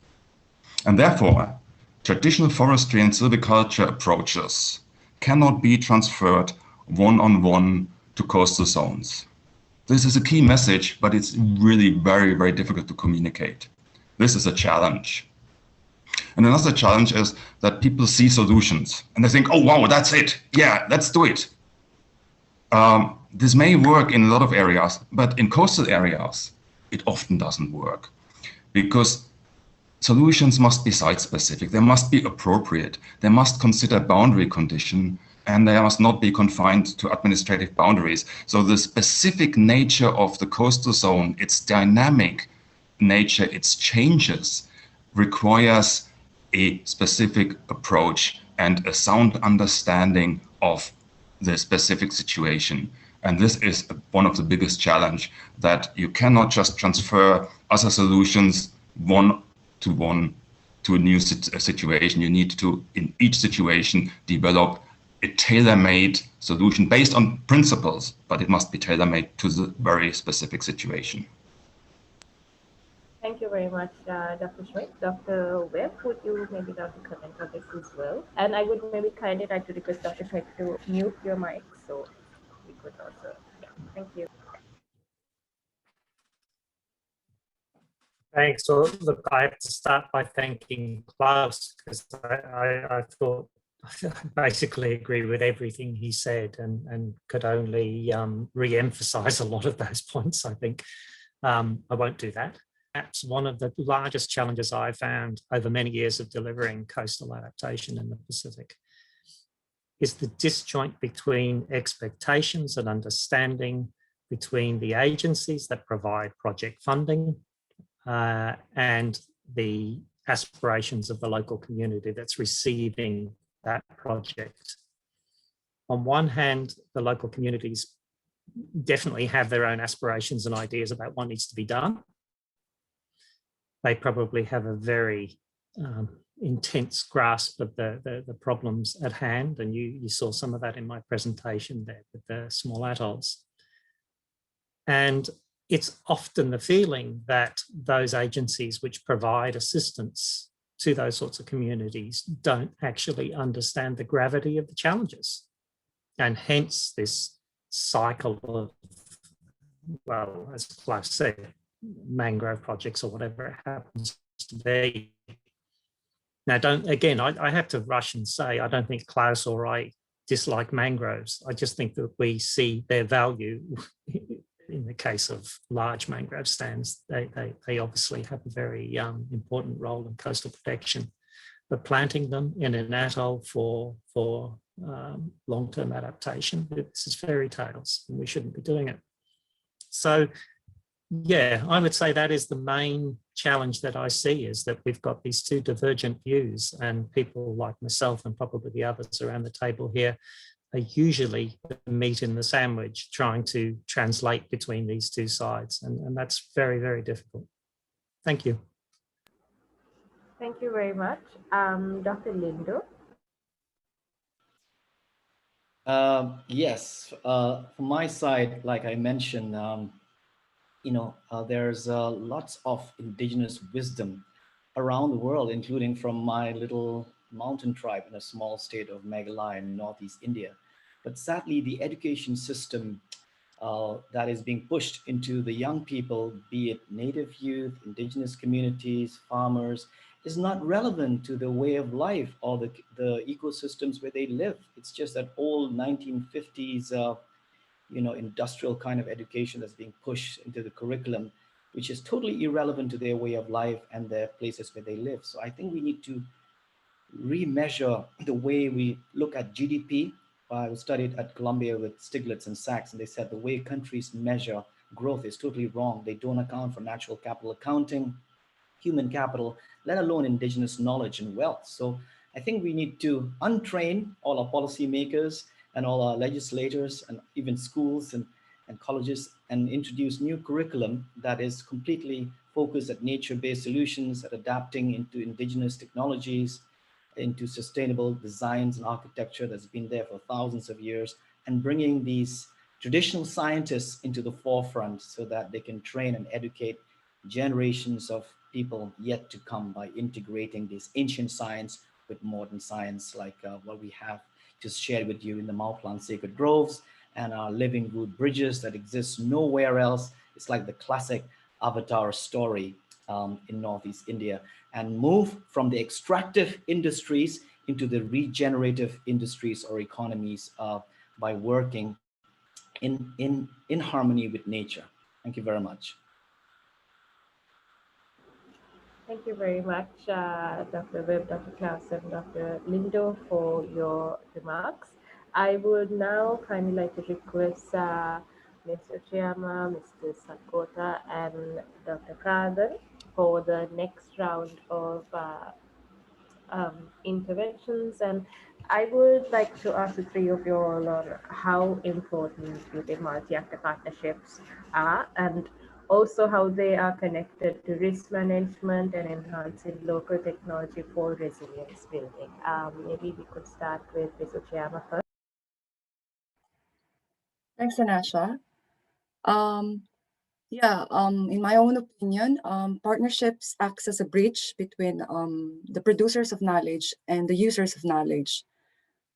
And therefore, traditional forestry and silviculture approaches cannot be transferred one-on-one to coastal zones. This is a key message, but it's really very, very difficult to communicate. This is a challenge. And another challenge is that people see solutions and they think, oh, wow, that's it. Yeah, let's do it. This may work in a lot of areas, but in coastal areas, it often doesn't work because solutions must be site-specific. They must be appropriate. They must consider boundary condition, and they must not be confined to administrative boundaries. So the specific nature of the coastal zone, its dynamic nature, its changes, requires a specific approach and a sound understanding of the specific situation. And this is one of the biggest challenge, that you cannot just transfer other solutions one-to-one to a new situation. You need to, in each situation, develop a tailor-made solution based on principles, but it must be tailor-made to the very specific situation. Thank you very much, Dr. Schmidt. Dr. Webb, would you maybe like to comment on this as well? And I would maybe kindly like to request Dr. Schmidt to mute your mic, so we could also, yeah, thank you. Thanks. So look, I have to start by thanking Klaus, because I thought I basically agree with everything he said and could only re-emphasize a lot of those points, I think. I won't do that. Perhaps one of the largest challenges I found over many years of delivering coastal adaptation in the Pacific is the disjoint between expectations and understanding between the agencies that provide project funding and the aspirations of the local community that's receiving that project. On one hand, the local communities definitely have their own aspirations and ideas about what needs to be done. They probably have a very intense grasp of the problems at hand, and you saw some of that in my presentation there with the small atolls. And it's often the feeling that those agencies which provide assistance to those sorts of communities don't actually understand the gravity of the challenges. And hence this cycle of, well, as Klaus said, mangrove projects or whatever it happens to be. Now, I have to rush and say, I don't think Klaus or I dislike mangroves. I just think that we see their value. In the case of large mangrove stands, they obviously have a very important role in coastal protection. But planting them in an atoll for long-term adaptation, this is fairy tales, and we shouldn't be doing it. So, yeah, I would say that is the main challenge that I see, is that we've got these two divergent views, and people like myself and probably the others around the table here are usually the meat in the sandwich, trying to translate between these two sides. And that's very, very difficult. Thank you. Thank you very much. Dr. Lindlow. Yes, from my side, like I mentioned, there's lots of indigenous wisdom around the world, including from my little mountain tribe in a small state of Meghalaya in Northeast India. But sadly, the education system that is being pushed into the young people, be it native youth, indigenous communities, farmers, is not relevant to the way of life or the ecosystems where they live. It's just that old 1950s, industrial kind of education that's being pushed into the curriculum, which is totally irrelevant to their way of life and their places where they live. So I think we need to remeasure the way we look at GDP. I studied at Columbia with Stiglitz and Sachs, and they said the way countries measure growth is totally wrong. They don't account for natural capital accounting, human capital, let alone indigenous knowledge and wealth. So I think we need to untrain all our policymakers and all our legislators and even schools and colleges, and introduce new curriculum that is completely focused at nature-based solutions, at adapting into indigenous technologies, into sustainable designs and architecture that's been there for thousands of years, and bringing these traditional scientists into the forefront so that they can train and educate generations of people yet to come by integrating this ancient science with modern science, like what we have just shared with you in the Mauplan Sacred Groves and our living root bridges that exist nowhere else. It's like the classic Avatar story in Northeast India, and move from the extractive industries into the regenerative industries or economies by working in harmony with nature. Thank you very much. Thank you very much, Dr. Webb, Dr. Klaus, and Dr. Lindlow for your remarks. I would now kindly like to request Mr. Uchiyama, Mr. Sakota, and Dr. Pradhan for the next round of interventions. And I would like to ask the three of you all on how important you think multi-actor partnerships are, and also how they are connected to risk management and enhancing local technology for resilience building. Maybe we could start with Ms. Uchiyama first. Thanks, Anasha. In my own opinion, partnerships act as a bridge between the producers of knowledge and the users of knowledge.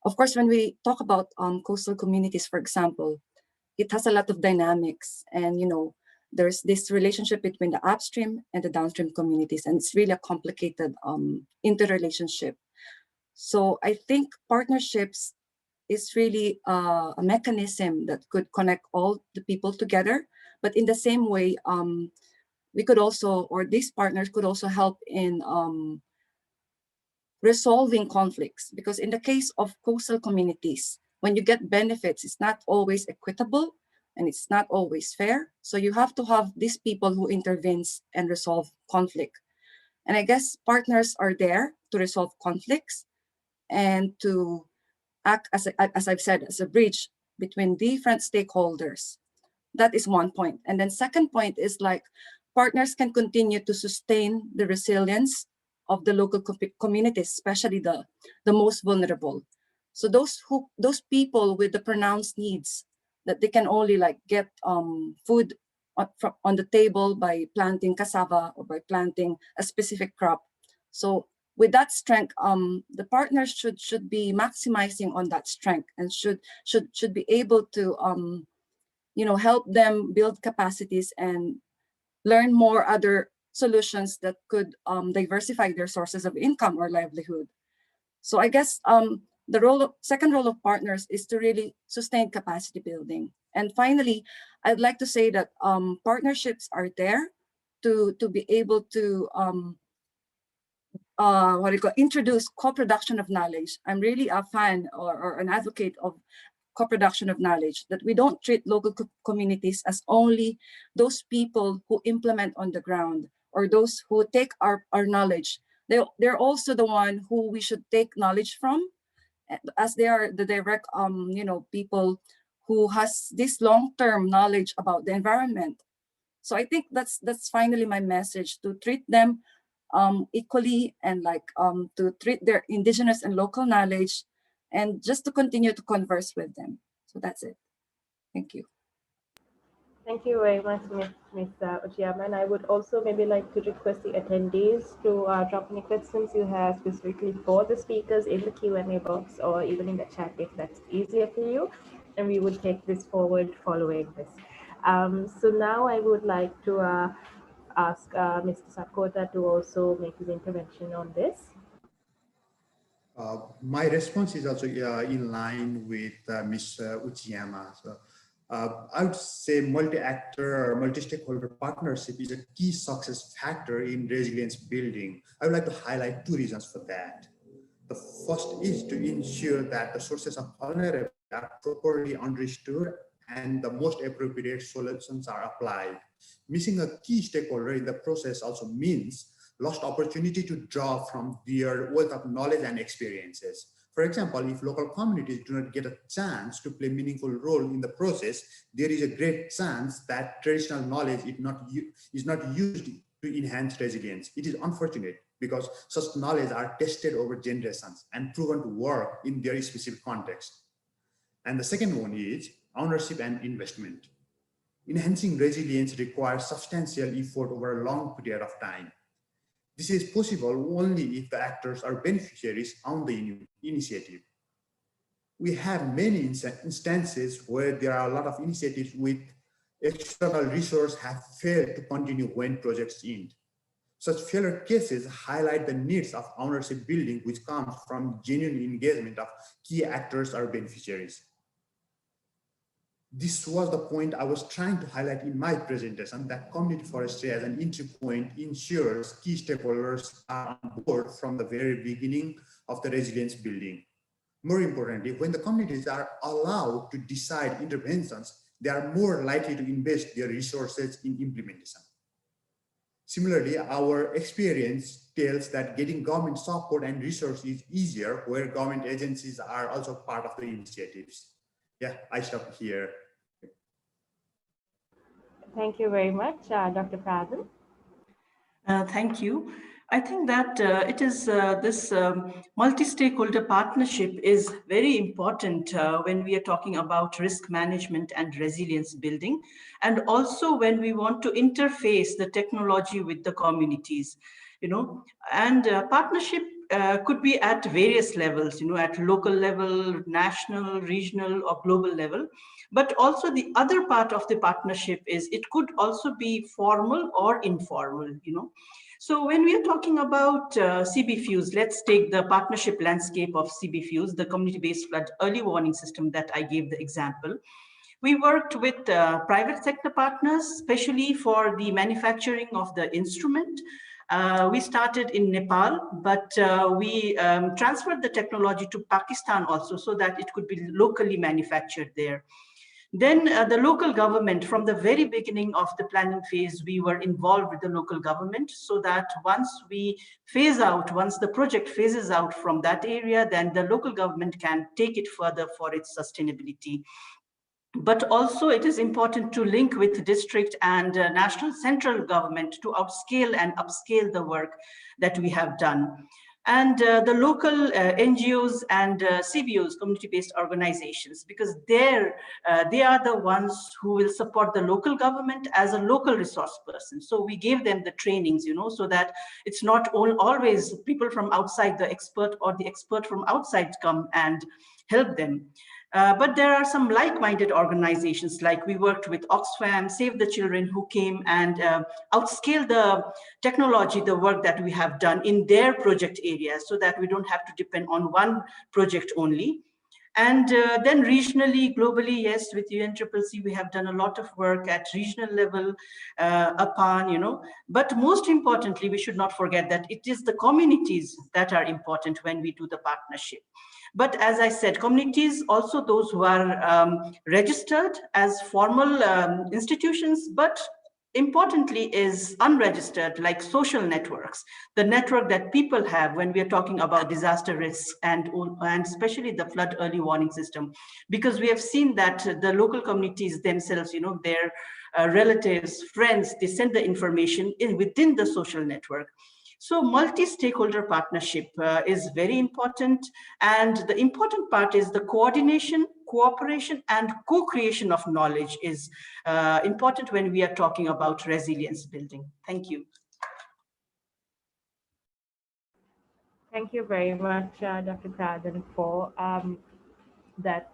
Of course, when we talk about coastal communities, for example, it has a lot of dynamics, and there's this relationship between the upstream and the downstream communities, and it's really a complicated interrelationship. So I think partnerships is really a mechanism that could connect all the people together. But in the same way, we could also, or these partners could also help in resolving conflicts. Because in the case of coastal communities, when you get benefits, it's not always equitable and it's not always fair. So you have to have these people who intervenes and resolve conflict. And I guess partners are there to resolve conflicts and to act as I've said, as a bridge between different stakeholders. That is one point. And then second point is like partners can continue to sustain the resilience of the local communities, especially the most vulnerable. So those people with the pronounced needs that they can only like get food on the table by planting cassava or by planting a specific crop. So with that strength, the partners should be maximizing on that strength and should be able to help them build capacities and learn more other solutions that could diversify their sources of income or livelihood. So I guess The second role of partners is to really sustain capacity building. And finally, I'd like to say that partnerships are there to be able to introduce co-production of knowledge. I'm really a fan or an advocate of co-production of knowledge, that we don't treat local communities as only those people who implement on the ground or those who take our knowledge. They're also the one who we should take knowledge from, as they are the direct people who has this long-term knowledge about the environment. So I think that's finally my message, to treat them equally, and to treat their indigenous and local knowledge, and just to continue to converse with them. So that's it. Thank you. Thank you very much, Ms. Uchiyama. And I would also maybe like to request the attendees to drop any questions you have specifically for the speakers in the Q&A box, or even in the chat if that's easier for you. And we would take this forward following this. So now I would like to ask Mr. Sakota to also make his intervention on this. My response is also in line with Ms. Uchiyama. So, I would say multi-actor or multi-stakeholder partnership is a key success factor in resilience building. I would like to highlight two reasons for that. The first is to ensure that the sources of vulnerability are properly understood and the most appropriate solutions are applied. Missing a key stakeholder in the process also means lost opportunity to draw from their wealth of knowledge and experiences. For example, if local communities do not get a chance to play a meaningful role in the process, there is a great chance that traditional knowledge is not used to enhance resilience. It is unfortunate because such knowledge are tested over generations and proven to work in their specific context. And the second one is ownership and investment. Enhancing resilience requires substantial effort over a long period of time. This is possible only if the actors are beneficiaries on the initiative. We have many instances where there are a lot of initiatives with external resources have failed to continue when projects end. Such failure cases highlight the needs of ownership building, which comes from genuine engagement of key actors or beneficiaries. This was the point I was trying to highlight in my presentation, that community forestry as an entry point ensures key stakeholders are on board from the very beginning of the resilience building. More importantly, when the communities are allowed to decide interventions, they are more likely to invest their resources in implementation. Similarly, our experience tells that getting government support and resources is easier where government agencies are also part of the initiatives. Yeah, I stop here. Thank you very much, Dr. Pradhan. Thank you. I think that it is this multi-stakeholder partnership is very important when we are talking about risk management and resilience building, and also when we want to interface the technology with the communities, and partnership could be at various levels, at local level, national, regional, or global level. But also the other part of the partnership is it could also be formal or informal, So when we are talking about CBFUs, let's take the partnership landscape of CBFUs, the community-based flood early warning system that I gave the example. We worked with private sector partners, especially for the manufacturing of the instrument. We started in Nepal, but we transferred the technology to Pakistan also so that it could be locally manufactured there. Then the local government, from the very beginning of the planning phase, we were involved with the local government so that once the project phases out from that area, then the local government can take it further for its sustainability. But also it is important to link with district and national central government to outscale and upscale the work that we have done. And the local NGOs and CBOs, community-based organizations, because they are the ones who will support the local government as a local resource person. So we gave them the trainings, so that it's not always people from outside the expert or the expert from outside come and help them. But there are some like-minded organizations, like we worked with Oxfam, Save the Children, who came and outscale the technology, the work that we have done in their project areas, so that we don't have to depend on one project only. And then regionally, globally, yes, with UNCCC, we have done a lot of work at regional level, APAN, you know. But most importantly, we should not forget that it is the communities that are important when we do the partnership. But as I said, communities, also those who are registered as formal institutions, but importantly is unregistered, like social networks, the network that people have when we are talking about disaster risks and especially the flood early warning system, because we have seen that the local communities themselves, you know, their relatives, friends, they send the information within the social network. So multi-stakeholder partnership is very important. And the important part is the coordination, cooperation, and co-creation of knowledge is important when we are talking about resilience building. Thank you. Thank you very much, Dr. Pradhan, for that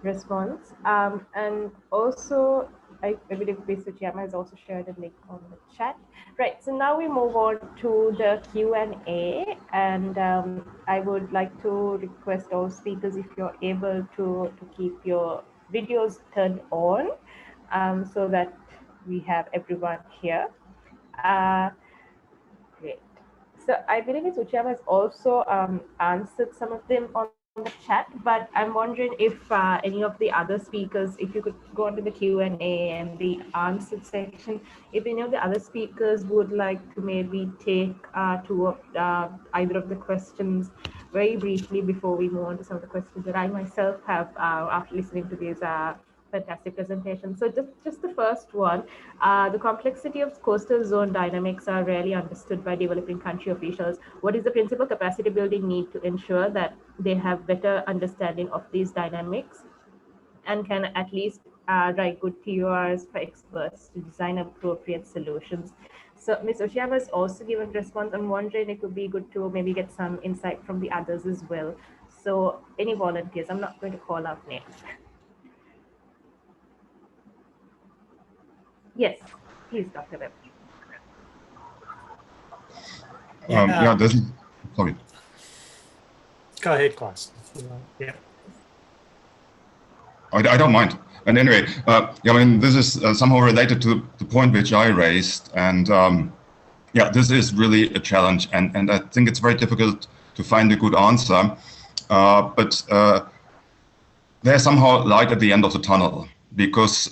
response. And also, I believe Mr. Chiyama has also shared a link on the chat. Right, so now we move on to the Q&A, and I would like to request all speakers, if you're able to keep your videos turned on, so that we have everyone here. Great. So I believe Ms. Uchiyama has also answered some of them on the chat, but I'm wondering if any of the other speakers, if you could go onto the Q&A and the answered section, if any of the other speakers would like to maybe take either of the questions very briefly before we move on to some of the questions that I myself have after listening to these fantastic presentation. So just the first one, the complexity of coastal zone dynamics are rarely understood by developing country officials. What is the principal capacity building need to ensure that they have better understanding of these dynamics and can at least write good TORs for experts to design appropriate solutions? So Ms. Uchiyama has also given response. I'm wondering if it would be good to maybe get some insight from the others as well. So any volunteers, I'm not going to call out names. Yes, please, Dr. Webb. Yeah, this is, sorry. Go ahead, Klaus. Yeah. I don't mind. And anyway, yeah, I mean, this is somehow related to the point which I raised. And yeah, this is really a challenge. And I think it's very difficult to find a good answer. But there's somehow light at the end of the tunnel, because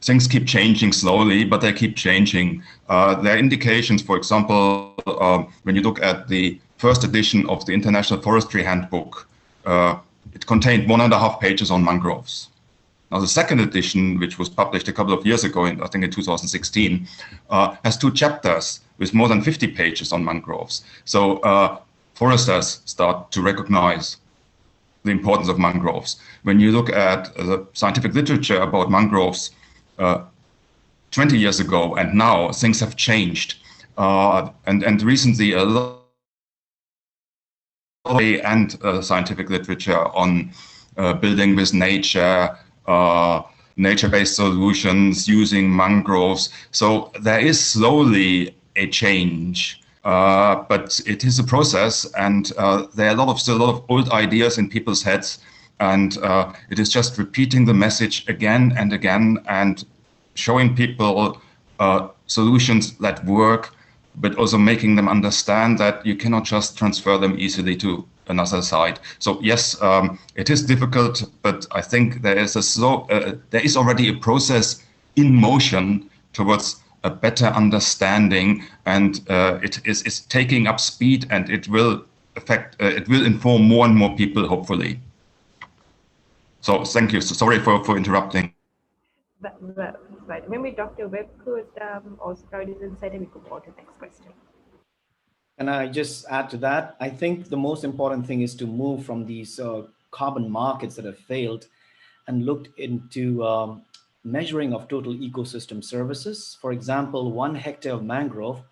things keep changing slowly, but they keep changing. There are indications, for example, when you look at the first edition of the International Forestry Handbook, it contained 1.5 pages on mangroves. Now, the second edition, which was published a couple of years ago, I think in 2016, has 2 chapters with more than 50 pages on mangroves. So foresters start to recognize the importance of mangroves. When you look at the scientific literature about mangroves, 20 years ago and now, things have changed. And recently, a lot of scientific literature on building with nature, nature-based solutions using mangroves. So there is slowly a change, but it is a process, and there are still a lot of old ideas in people's heads. And it is just repeating the message again and again and showing people solutions that work, but also making them understand that you cannot just transfer them easily to another side. So yes, it is difficult, but I think there is already a process in motion towards a better understanding, and it is taking up speed, and it will inform more and more people, hopefully. So thank you. So sorry for interrupting. That's right. Maybe Dr. Webb could also provide his insight, and we could go on to the next question. And I just add to that, I think the most important thing is to move from these carbon markets that have failed and looked into measuring of total ecosystem services. For example, 1 hectare of mangrove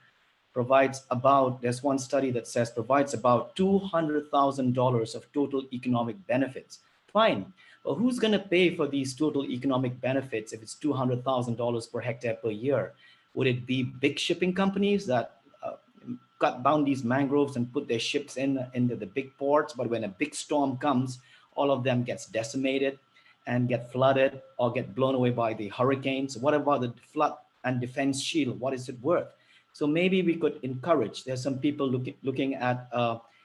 provides about, there's one study that says provides about $200,000 of total economic benefits Fine. But who's going to pay for these total economic benefits if it's $200,000 per hectare per year? Would it be big shipping companies that cut down these mangroves and put their ships into the big ports, but when a big storm comes, all of them gets decimated and get flooded or get blown away by the hurricanes? What about the flood and defense shield? What is it worth? So maybe we could encourage, there's some people looking at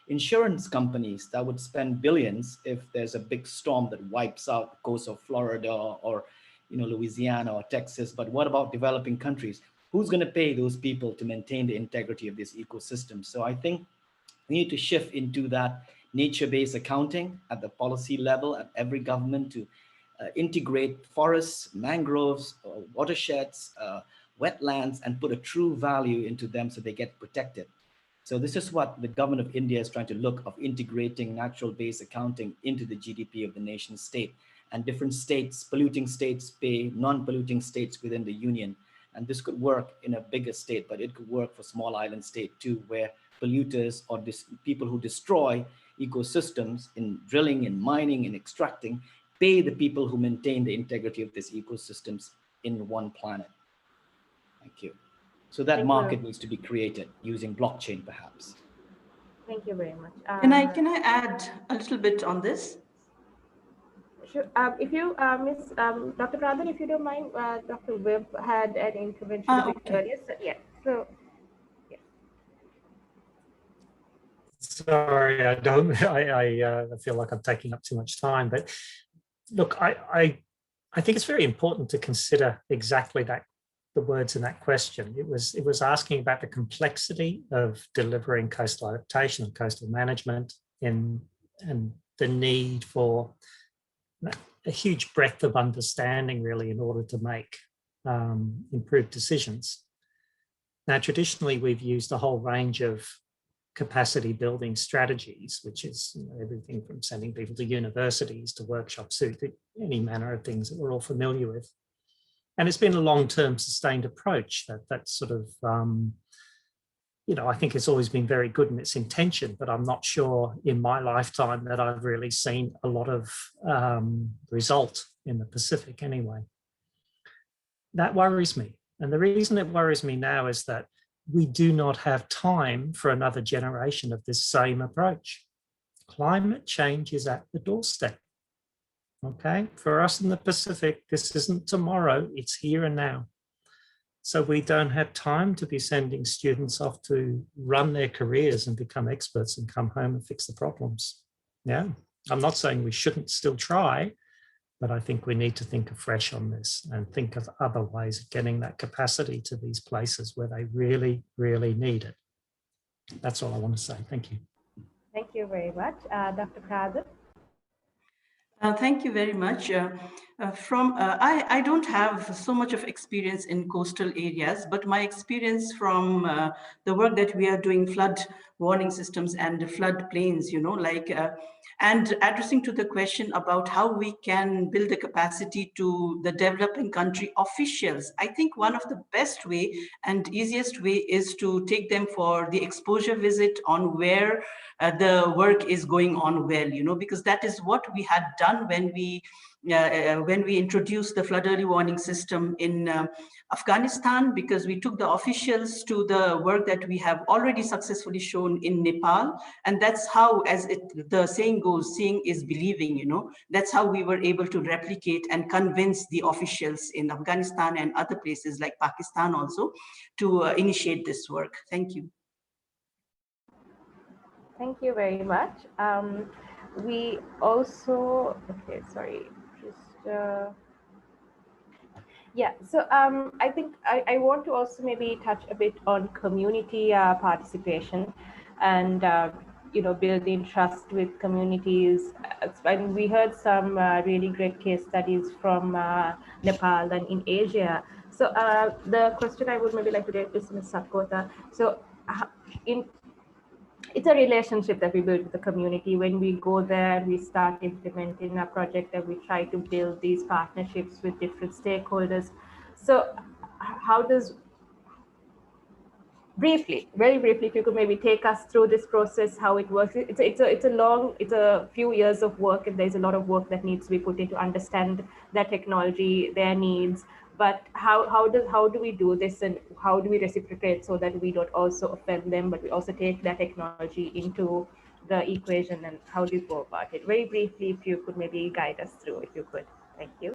insurance companies that would spend billions if there's a big storm that wipes out the coast of Florida or Louisiana or Texas. But what about developing countries? Who's going to pay those people to maintain the integrity of this ecosystem? So I think we need to shift into that nature-based accounting at the policy level at every government to integrate forests, mangroves, watersheds, wetlands, and put a true value into them so they get protected. So this is what the government of India is trying to look of integrating natural-based accounting into the GDP of the nation state. And different states, polluting states pay non-polluting states within the union. And this could work in a bigger state, but it could work for small island state too, where polluters or people who destroy ecosystems in drilling, in mining, in extracting, pay the people who maintain the integrity of these ecosystems in one planet. Thank you. So that market needs to be created using blockchain, perhaps. Thank you very much. Can I add a little bit on this? Sure. If you, Miss Dr. Pradhan, if you don't mind, Dr. Webb had an intervention a bit earlier. So, yeah. So, yeah. Sorry, I don't. I feel like I'm taking up too much time. But look, I think it's very important to consider exactly that. The words in that question. It was asking about the complexity of delivering coastal adaptation and coastal management and the need for a huge breadth of understanding really in order to make improved decisions. Now, traditionally, we've used a whole range of capacity building strategies, which is everything from sending people to universities to workshops, to any manner of things that we're all familiar with. And it's been a long-term sustained approach that sort of, I think it's always been very good in its intention, but I'm not sure in my lifetime that I've really seen a lot of result in the Pacific anyway. That worries me. And the reason it worries me now is that we do not have time for another generation of this same approach. Climate change is at the doorstep. Okay, for us in the Pacific, this isn't tomorrow, it's here and now. So we don't have time to be sending students off to run their careers and become experts and come home and fix the problems. Yeah, I'm not saying we shouldn't still try, but I think we need to think afresh on this and think of other ways of getting that capacity to these places where they really, really need it. That's all I want to say. Thank you. Thank you very much. Dr. Pradhan. Thank you very much. I don't have so much of experience in coastal areas, but my experience from the work that we are doing, flood warning systems and flood plains, and addressing to the question about how we can build the capacity to the developing country officials. I think one of the best way and easiest way is to take them for the exposure visit on where the work is going on well, because that is what we had done when we introduced the flood early warning system in Afghanistan, because we took the officials to the work that we have already successfully shown in Nepal. And that's how, as the saying goes, seeing is believing, that's how we were able to replicate and convince the officials in Afghanistan and other places like Pakistan also to initiate this work. Thank you. Thank you very much. We also, so I think I want to also maybe touch a bit on community participation and, building trust with communities. And we heard some really great case studies from Nepal and in Asia. So the question I would maybe like to direct is Ms. Satkota. So it's a relationship that we build with the community. When we go there, we start implementing a project and we try to build these partnerships with different stakeholders. So how does briefly, very briefly, if you could maybe take us through this process, how it works. It's a few years of work, and there's a lot of work that needs to be put in to understand that technology, their needs. But how do we do this, and how do we reciprocate so that we don't also offend them, but we also take that technology into the equation, and how do you go about it? Very briefly, if you could maybe guide us through, if you could. Thank you.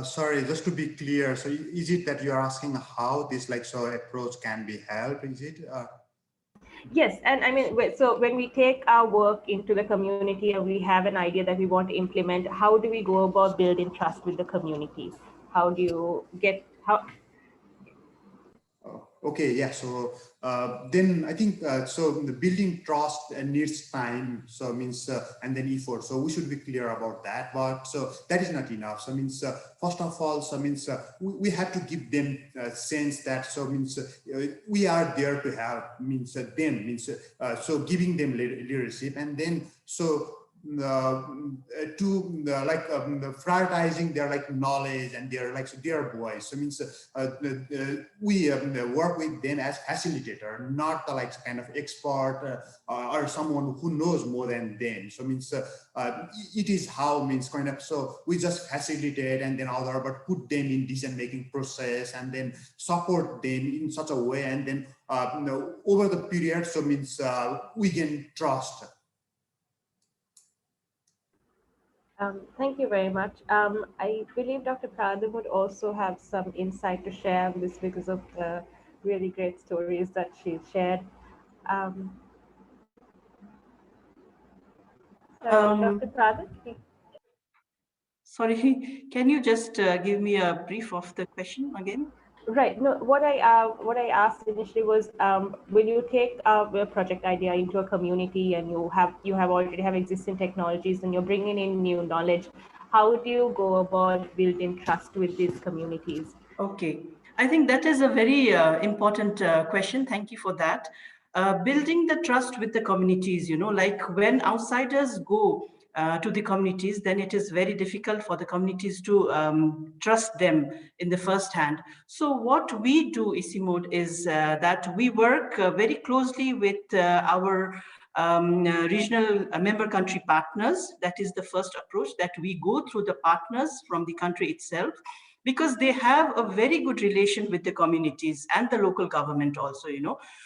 Sorry, just to be clear, so is it that you're asking how this approach can be helped? Is it? Yes, and I mean, so when we take our work into the community and we have an idea that we want to implement, how do we go about building trust with the communities? How do you get how? Okay, yeah. So then I think so the building trust needs time. So means and then effort. So we should be clear about that. But so that is not enough. So means first of all, so means we have to give them a sense that so means we are there to help. Means them means so giving them leadership, and then so prioritizing their knowledge and their voice. So means we work with them as facilitator, not the kind of expert or someone who knows more than them. So means it is how means kind of so we just facilitate and then other but put them in decision making process and then support them in such a way, and then over the period so means we gain trust. Thank you very much. I believe Dr. Pradhan would also have some insight to share on this because of the really great stories that she's shared. Dr. Pradhan? Sorry, can you just give me a brief of the question again? Right. No, what I asked initially was, when you take a project idea into a community and you already have existing technologies and you're bringing in new knowledge, how do you go about building trust with these communities? Okay, I think that is a very important question. Thank you for that. Building the trust with the communities, like when outsiders go to the communities, then it is very difficult for the communities to trust them in the first hand. So what we do, ICIMOD, is that we work very closely with our regional member country partners. That is the first approach, that we go through the partners from the country itself, because they have a very good relation with the communities and the local government also,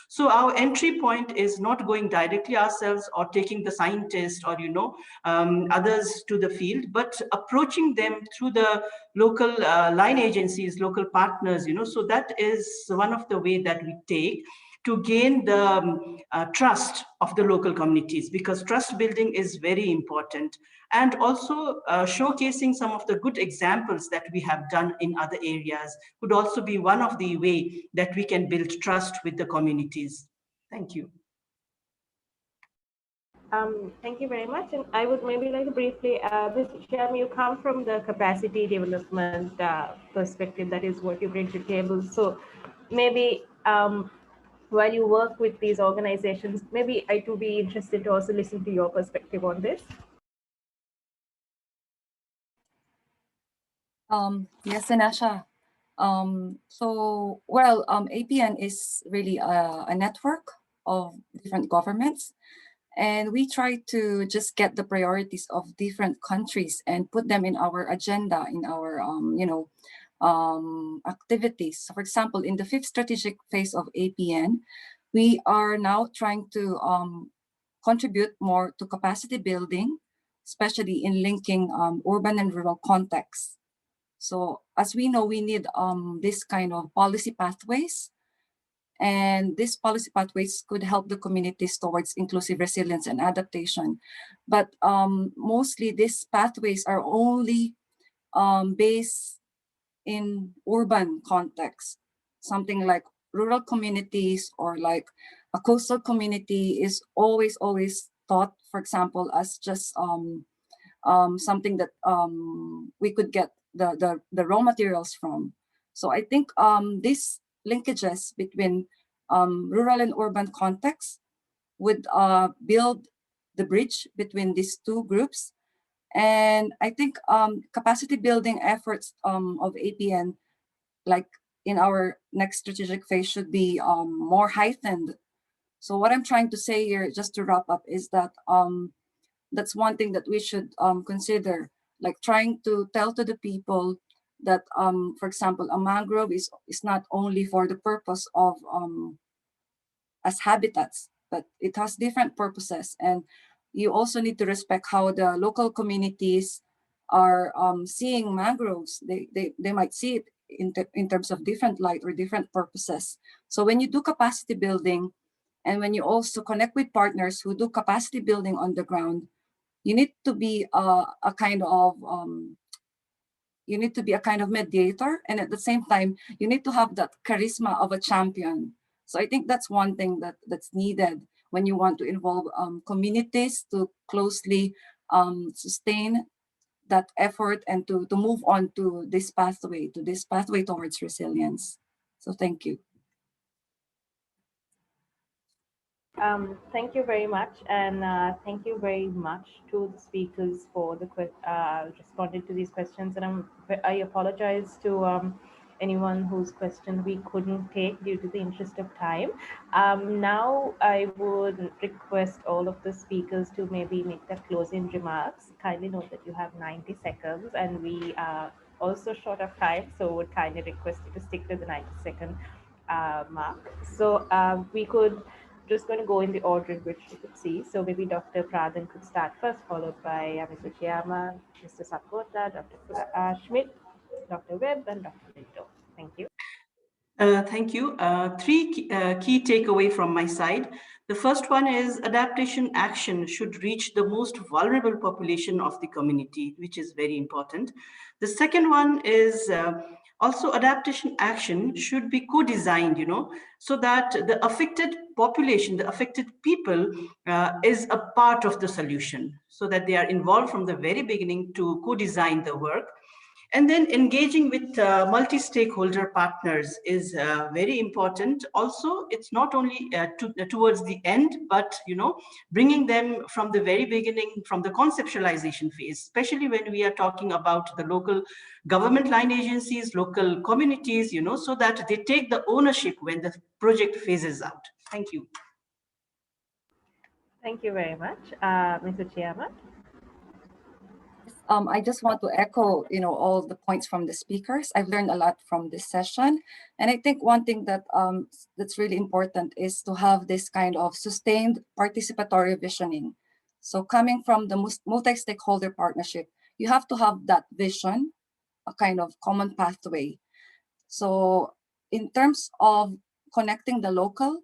So our entry point is not going directly ourselves or taking the scientists or, others to the field, but approaching them through the local line agencies, local partners, So that is one of the way that we take to gain the trust of the local communities, because trust building is very important. And also showcasing some of the good examples that we have done in other areas would also be one of the way that we can build trust with the communities. Thank you. Thank you very much. And I would maybe like to briefly, Mr. Chairman, you come from the capacity development perspective, that is what you bring to the table. So maybe while you work with these organizations, maybe I would be interested to also listen to your perspective on this. Yes, Anasha. APAN is really a network of different governments, and we try to just get the priorities of different countries and put them in our agenda, in our activities. So for example, in the 5th strategic phase of APAN, we are now trying to contribute more to capacity building, especially in linking urban and rural contexts. So as we know, we need this kind of policy pathways, and these policy pathways could help the communities towards inclusive resilience and adaptation. But mostly these pathways are only based in urban context. Something like rural communities or like a coastal community is always thought, for example, as just something that we could get the raw materials from. So I think these linkages between rural and urban contexts would build the bridge between these two groups. And I think capacity building efforts of APAN, like in our next strategic phase should be more heightened. So what I'm trying to say here, just to wrap up, is that that's one thing that we should consider, like trying to tell to the people that, for example, a mangrove is not only for the purpose of as habitats, but it has different purposes. And you also need to respect how the local communities are seeing mangroves. They might see it in terms of different light or different purposes. So when you do capacity building, and when you also connect with partners who do capacity building on the ground, you need to be a kind of mediator, and at the same time, you need to have that charisma of a champion. So I think that's one thing that's needed when you want to involve communities to closely sustain that effort and to move on to this pathway towards resilience. So thank you. Thank you very much, and thank you very much to the speakers for the responding to these questions. And I apologize to anyone whose question we couldn't take due to the interest of time. Now I would request all of the speakers to maybe make their closing remarks. Kindly note that you have 90 seconds, and we are also short of time, so would kindly request you to stick to the 90-second mark. So we could just going to go in the order in which you could see. So maybe Dr. Pradhan could start first, followed by Mr. Uchiyama, Mr. Sakota, Dr. Schmidt, Dr. Webb, and Dr. Lindlow. Thank you. Thank you. Three key takeaway from my side. The first one is adaptation action should reach the most vulnerable population of the community, which is very important. The second one is also adaptation action should be co-designed, so that the affected population, the affected people is a part of the solution, so that they are involved from the very beginning to co-design the work. And then engaging with multi-stakeholder partners is very important. Also, it's not only towards the end, but bringing them from the very beginning, from the conceptualization phase, especially when we are talking about the local government line agencies, local communities, so that they take the ownership when the project phases out. Thank you. Thank you very much. Mr. Uchiyama. I just want to echo, all the points from the speakers. I've learned a lot from this session. And I think one thing that that's really important is to have this kind of sustained participatory visioning. So coming from the multi-stakeholder partnership, you have to have that vision, a kind of common pathway. So in terms of connecting the local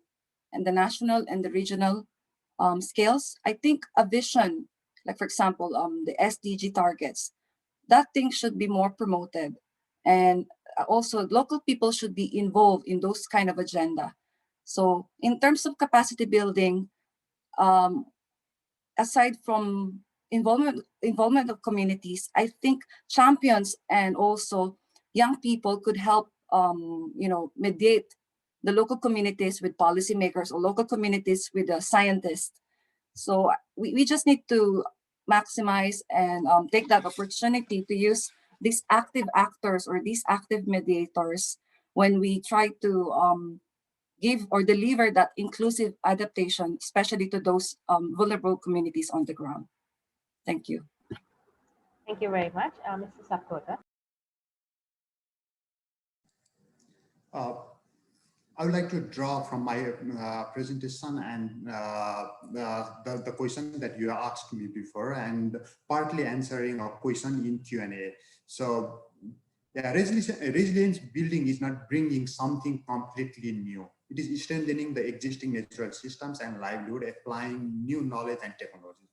and the national and the regional scales, I think a vision, like for example, the SDG targets, that thing should be more promoted. And also local people should be involved in those kind of agenda. So in terms of capacity building, aside from involvement of communities, I think champions and also young people could help, mediate the local communities with policymakers or local communities with the scientists. So we just need to maximize and take that opportunity to use these active actors or these active mediators when we try to give or deliver that inclusive adaptation, especially to those vulnerable communities on the ground. Thank you. Thank you very much. Mr. Sakota. I would like to draw from my presentation and the question that you asked me before, and partly answering a question in Q&A. So yeah, resilience building is not bringing something completely new. It is strengthening the existing natural systems and livelihood, applying new knowledge and technology.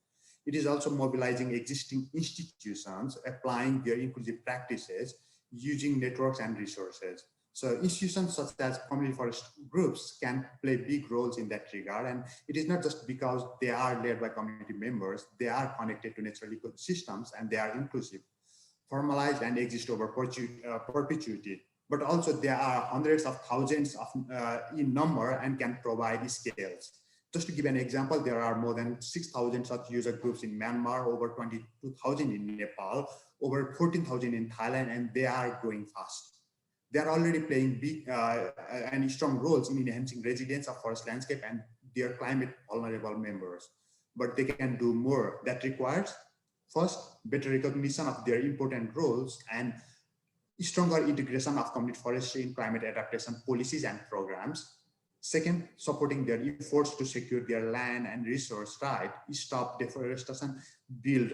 It is also mobilizing existing institutions, applying their inclusive practices, using networks and resources. So institutions such as community forest groups can play big roles in that regard. And it is not just because they are led by community members, they are connected to natural ecosystems and they are inclusive, formalized and exist over perpetuity. But also there are hundreds of thousands of in number and can provide scales. Just to give an example, there are more than 6,000 such user groups in Myanmar, over 22,000 in Nepal, over 14,000 in Thailand, and they are growing fast. They are already playing big and strong roles in enhancing resilience of forest landscape and their climate vulnerable members. But they can do more. That requires, first, better recognition of their important roles and stronger integration of community forestry in climate adaptation policies and programs. Second, supporting their efforts to secure their land and resource right, stop deforestation, build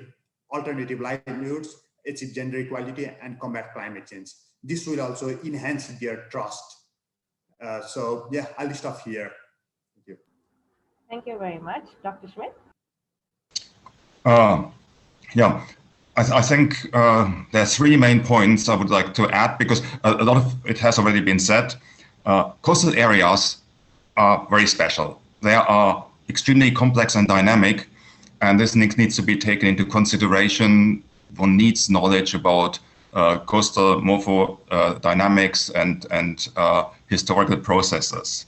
alternative livelihoods, achieve gender equality, and combat climate change. This will also enhance their trust. So yeah, I'll stop here. Thank you. Thank you very much. Dr. Schmidt? Yeah, I think there are three main points I would like to add, because a lot of it has already been said. Coastal areas are very special. They are extremely complex and dynamic, and this needs to be taken into consideration. One needs knowledge about coastal morphodynamics and historical processes.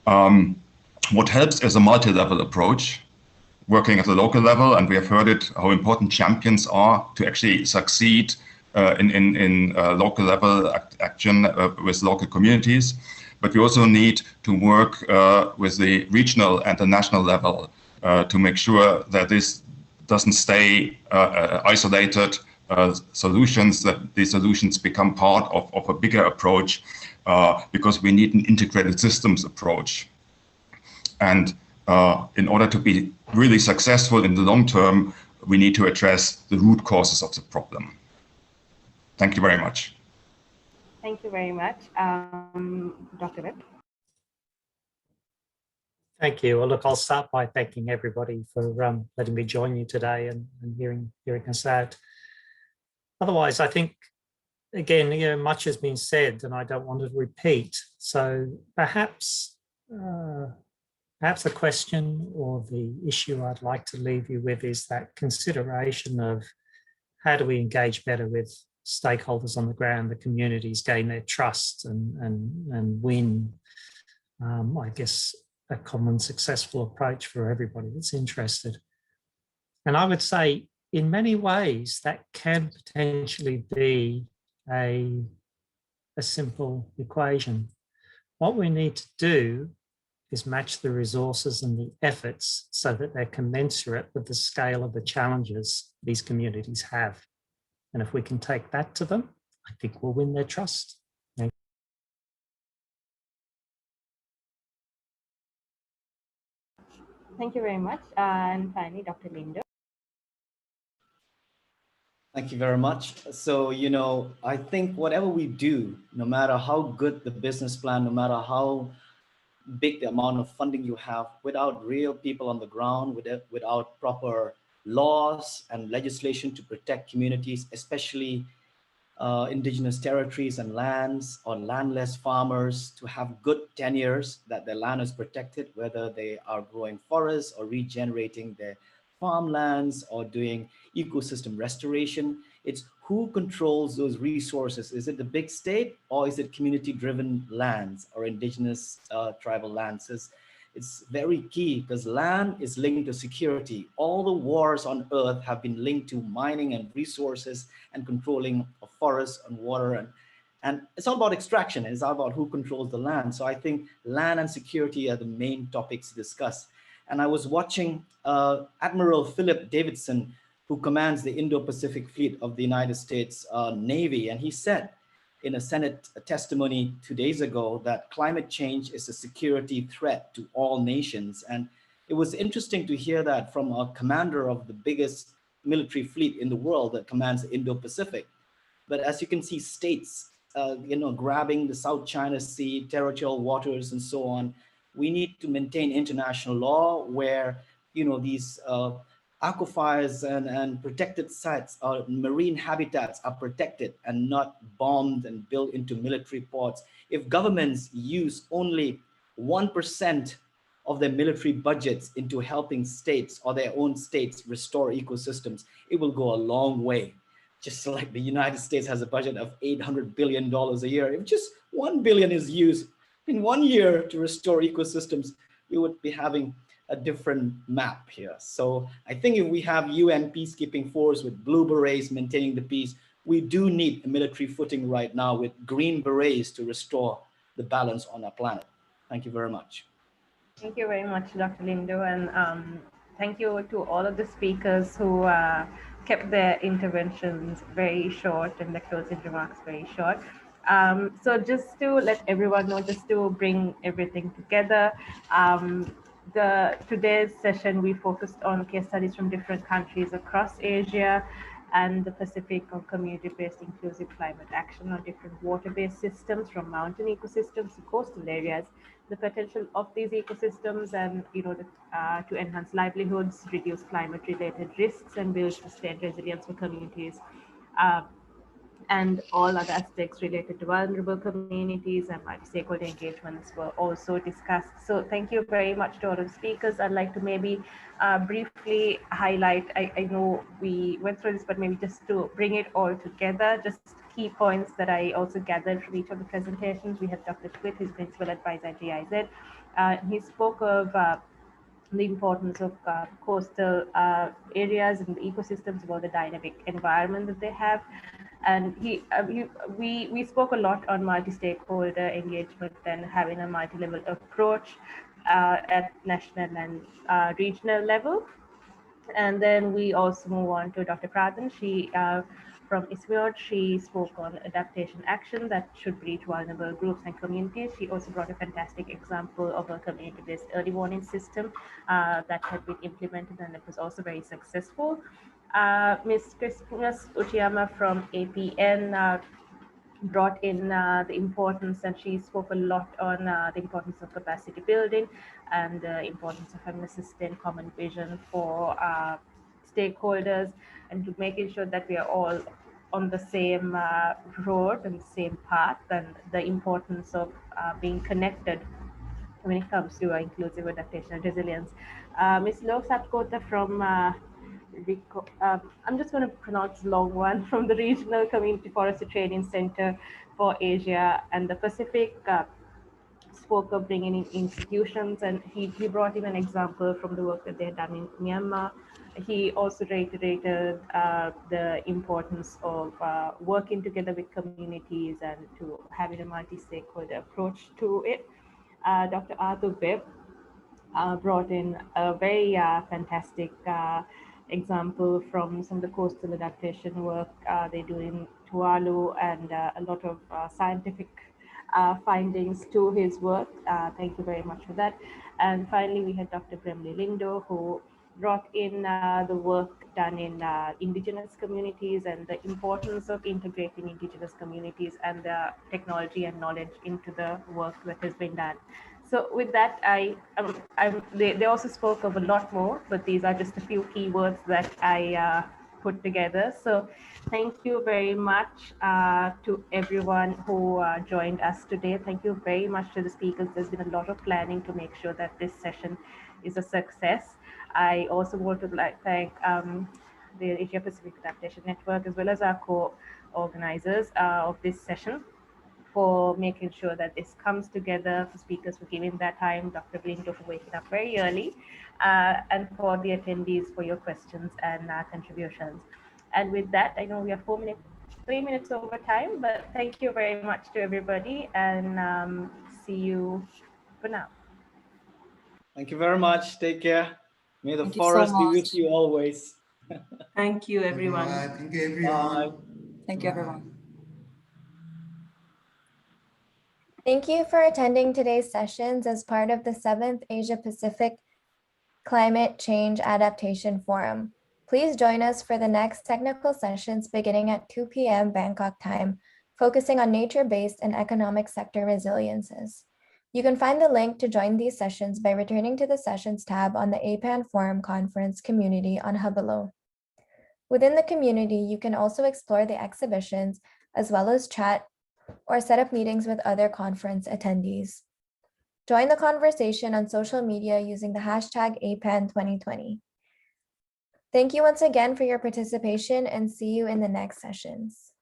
What helps is a multi-level approach, working at the local level, and we have heard it, how important champions are to actually succeed in local level action with local communities. But we also need to work with the regional and the national level to make sure that this doesn't stay isolated solutions, that these solutions become part of a bigger approach, because we need an integrated systems approach. And in order to be really successful in the long term, we need to address the root causes of the problem. Thank you very much. Thank you very much. Dr. Webb? Thank you. Well, look, I'll start by thanking everybody for letting me join you today and hearing us out. Otherwise, I think, again, you know, much has been said, and I don't want to repeat. So perhaps the question or the issue I'd like to leave you with is that consideration of how do we engage better with stakeholders on the ground, the communities, gain their trust and win, I guess, a common successful approach for everybody that's interested. And I would say in many ways that can potentially be a simple equation. What we need to do is match the resources and the efforts so that they're commensurate with the scale of the challenges these communities have. And if we can take that to them, I think we'll win their trust. Thank you very much. And finally, Dr. Lindlow. Thank you very much. So, you know, I think whatever we do, no matter how good the business plan, no matter how big the amount of funding you have, without real people on the ground, without proper laws and legislation to protect communities, especially indigenous territories and lands or landless farmers, to have good tenures, that their land is protected, whether they are growing forests or regenerating their farmlands or doing ecosystem restoration. It's who controls those resources. Is it the big state, or is it community-driven lands or indigenous tribal lands? It's very key, because land is linked to security. All the wars on earth have been linked to mining and resources and controlling of forests and water. And it's all about extraction. It's all about who controls the land. So I think land and security are the main topics to discuss. And I was watching Admiral Philip Davidson, who commands the Indo-Pacific Fleet of the United States Navy. And he said in a Senate testimony 2 days ago that climate change is a security threat to all nations. And it was interesting to hear that from a commander of the biggest military fleet in the world that commands the Indo-Pacific. But as you can see, states, grabbing the South China Sea, territorial waters, and so on. We need to maintain international law where, these aquifers and protected sites or marine habitats are protected and not bombed and built into military ports. If governments use only 1% of their military budgets into helping states or their own states restore ecosystems, it will go a long way. Just like the United States has a budget of $800 billion a year. If just 1 billion is used in 1 year to restore ecosystems, we would be having a different map here. So I think if we have UN peacekeeping force with blue berets maintaining the peace, we do need a military footing right now with green berets to restore the balance on our planet. Thank you very much. Thank you very much, Dr. Lindlow, and thank you to all of the speakers who kept their interventions very short and the closing remarks very short. So just to let everyone know, just to bring everything together, today's session, we focused on case studies from different countries across Asia and the Pacific on community-based inclusive climate action on different water-based systems, from mountain ecosystems to coastal areas, the potential of these ecosystems, and to enhance livelihoods, reduce climate-related risks, and build sustained resilience for communities. And all other aspects related to vulnerable communities and multi-stakeholder engagements were also discussed. So thank you very much to all of the speakers. I'd like to maybe briefly highlight, I know we went through this, but maybe just to bring it all together, just key points that I also gathered from each of the presentations. We have Dr. Twit, who's Principal Advisor at GIZ. He spoke of the importance of coastal areas and the ecosystems, about the dynamic environment that they have. And we spoke a lot on multi-stakeholder engagement and having a multi-level approach at national and regional level. And then we also move on to Dr. Pradhan. She from ICIMOD, she spoke on adaptation action that should reach vulnerable groups and communities. She also brought a fantastic example of a community-based early warning system that had been implemented, and it was also very successful. Ms. Christmas Uchiyama from APN brought in the importance, and she spoke a lot on the importance of capacity building and the importance of having a sustained common vision for stakeholders, and to making sure that we are all on the same road and the same path, and the importance of being connected when it comes to inclusive adaptation and resilience. Ms. Lo Sapkota from I'm just going to pronounce the long one, from the Regional Community Forestry Training Center for Asia and the Pacific, spoke of bringing in institutions, and he brought in an example from the work that they had done in Myanmar. He also reiterated the importance of working together with communities and to having a multi-stakeholder approach to it. Dr. Arthur Webb brought in a very fantastic example from some of the coastal adaptation work they do in Tuvalu, and a lot of scientific findings to his work. Thank you very much for that. And finally, we had Dr. Brandy Lindlow, who brought in the work done in indigenous communities and the importance of integrating indigenous communities and the technology and knowledge into the work that has been done. So with that, they also spoke of a lot more, but these are just a few keywords that I put together. So thank you very much to everyone who joined us today. Thank you very much to the speakers. There's been a lot of planning to make sure that this session is a success. I also want to thank the Asia Pacific Adaptation Network, as well as our co-organizers of this session, for making sure that this comes together, for speakers for giving that time, Dr. Lindlow for waking up very early, and for the attendees for your questions and contributions. And with that, I know we are 3 minutes over time, but thank you very much to everybody, and see you for now. Thank you very much. Take care. May the forest be with you always. Thank you, everyone. Thank you, everyone. Bye. Thank you, everyone. Thank you for attending today's sessions as part of the 7th Asia Pacific Climate Change Adaptation Forum. Please join us for the next technical sessions beginning at 2 p.m. Bangkok time, focusing on nature-based and economic sector resiliences. You can find the link to join these sessions by returning to the Sessions tab on the APAN Forum Conference community on Hubelo. Within the community, you can also explore the exhibitions as well as chat or set up meetings with other conference attendees. Join the conversation on social media using the hashtag APAN2020. Thank you once again for your participation, and see you in the next sessions.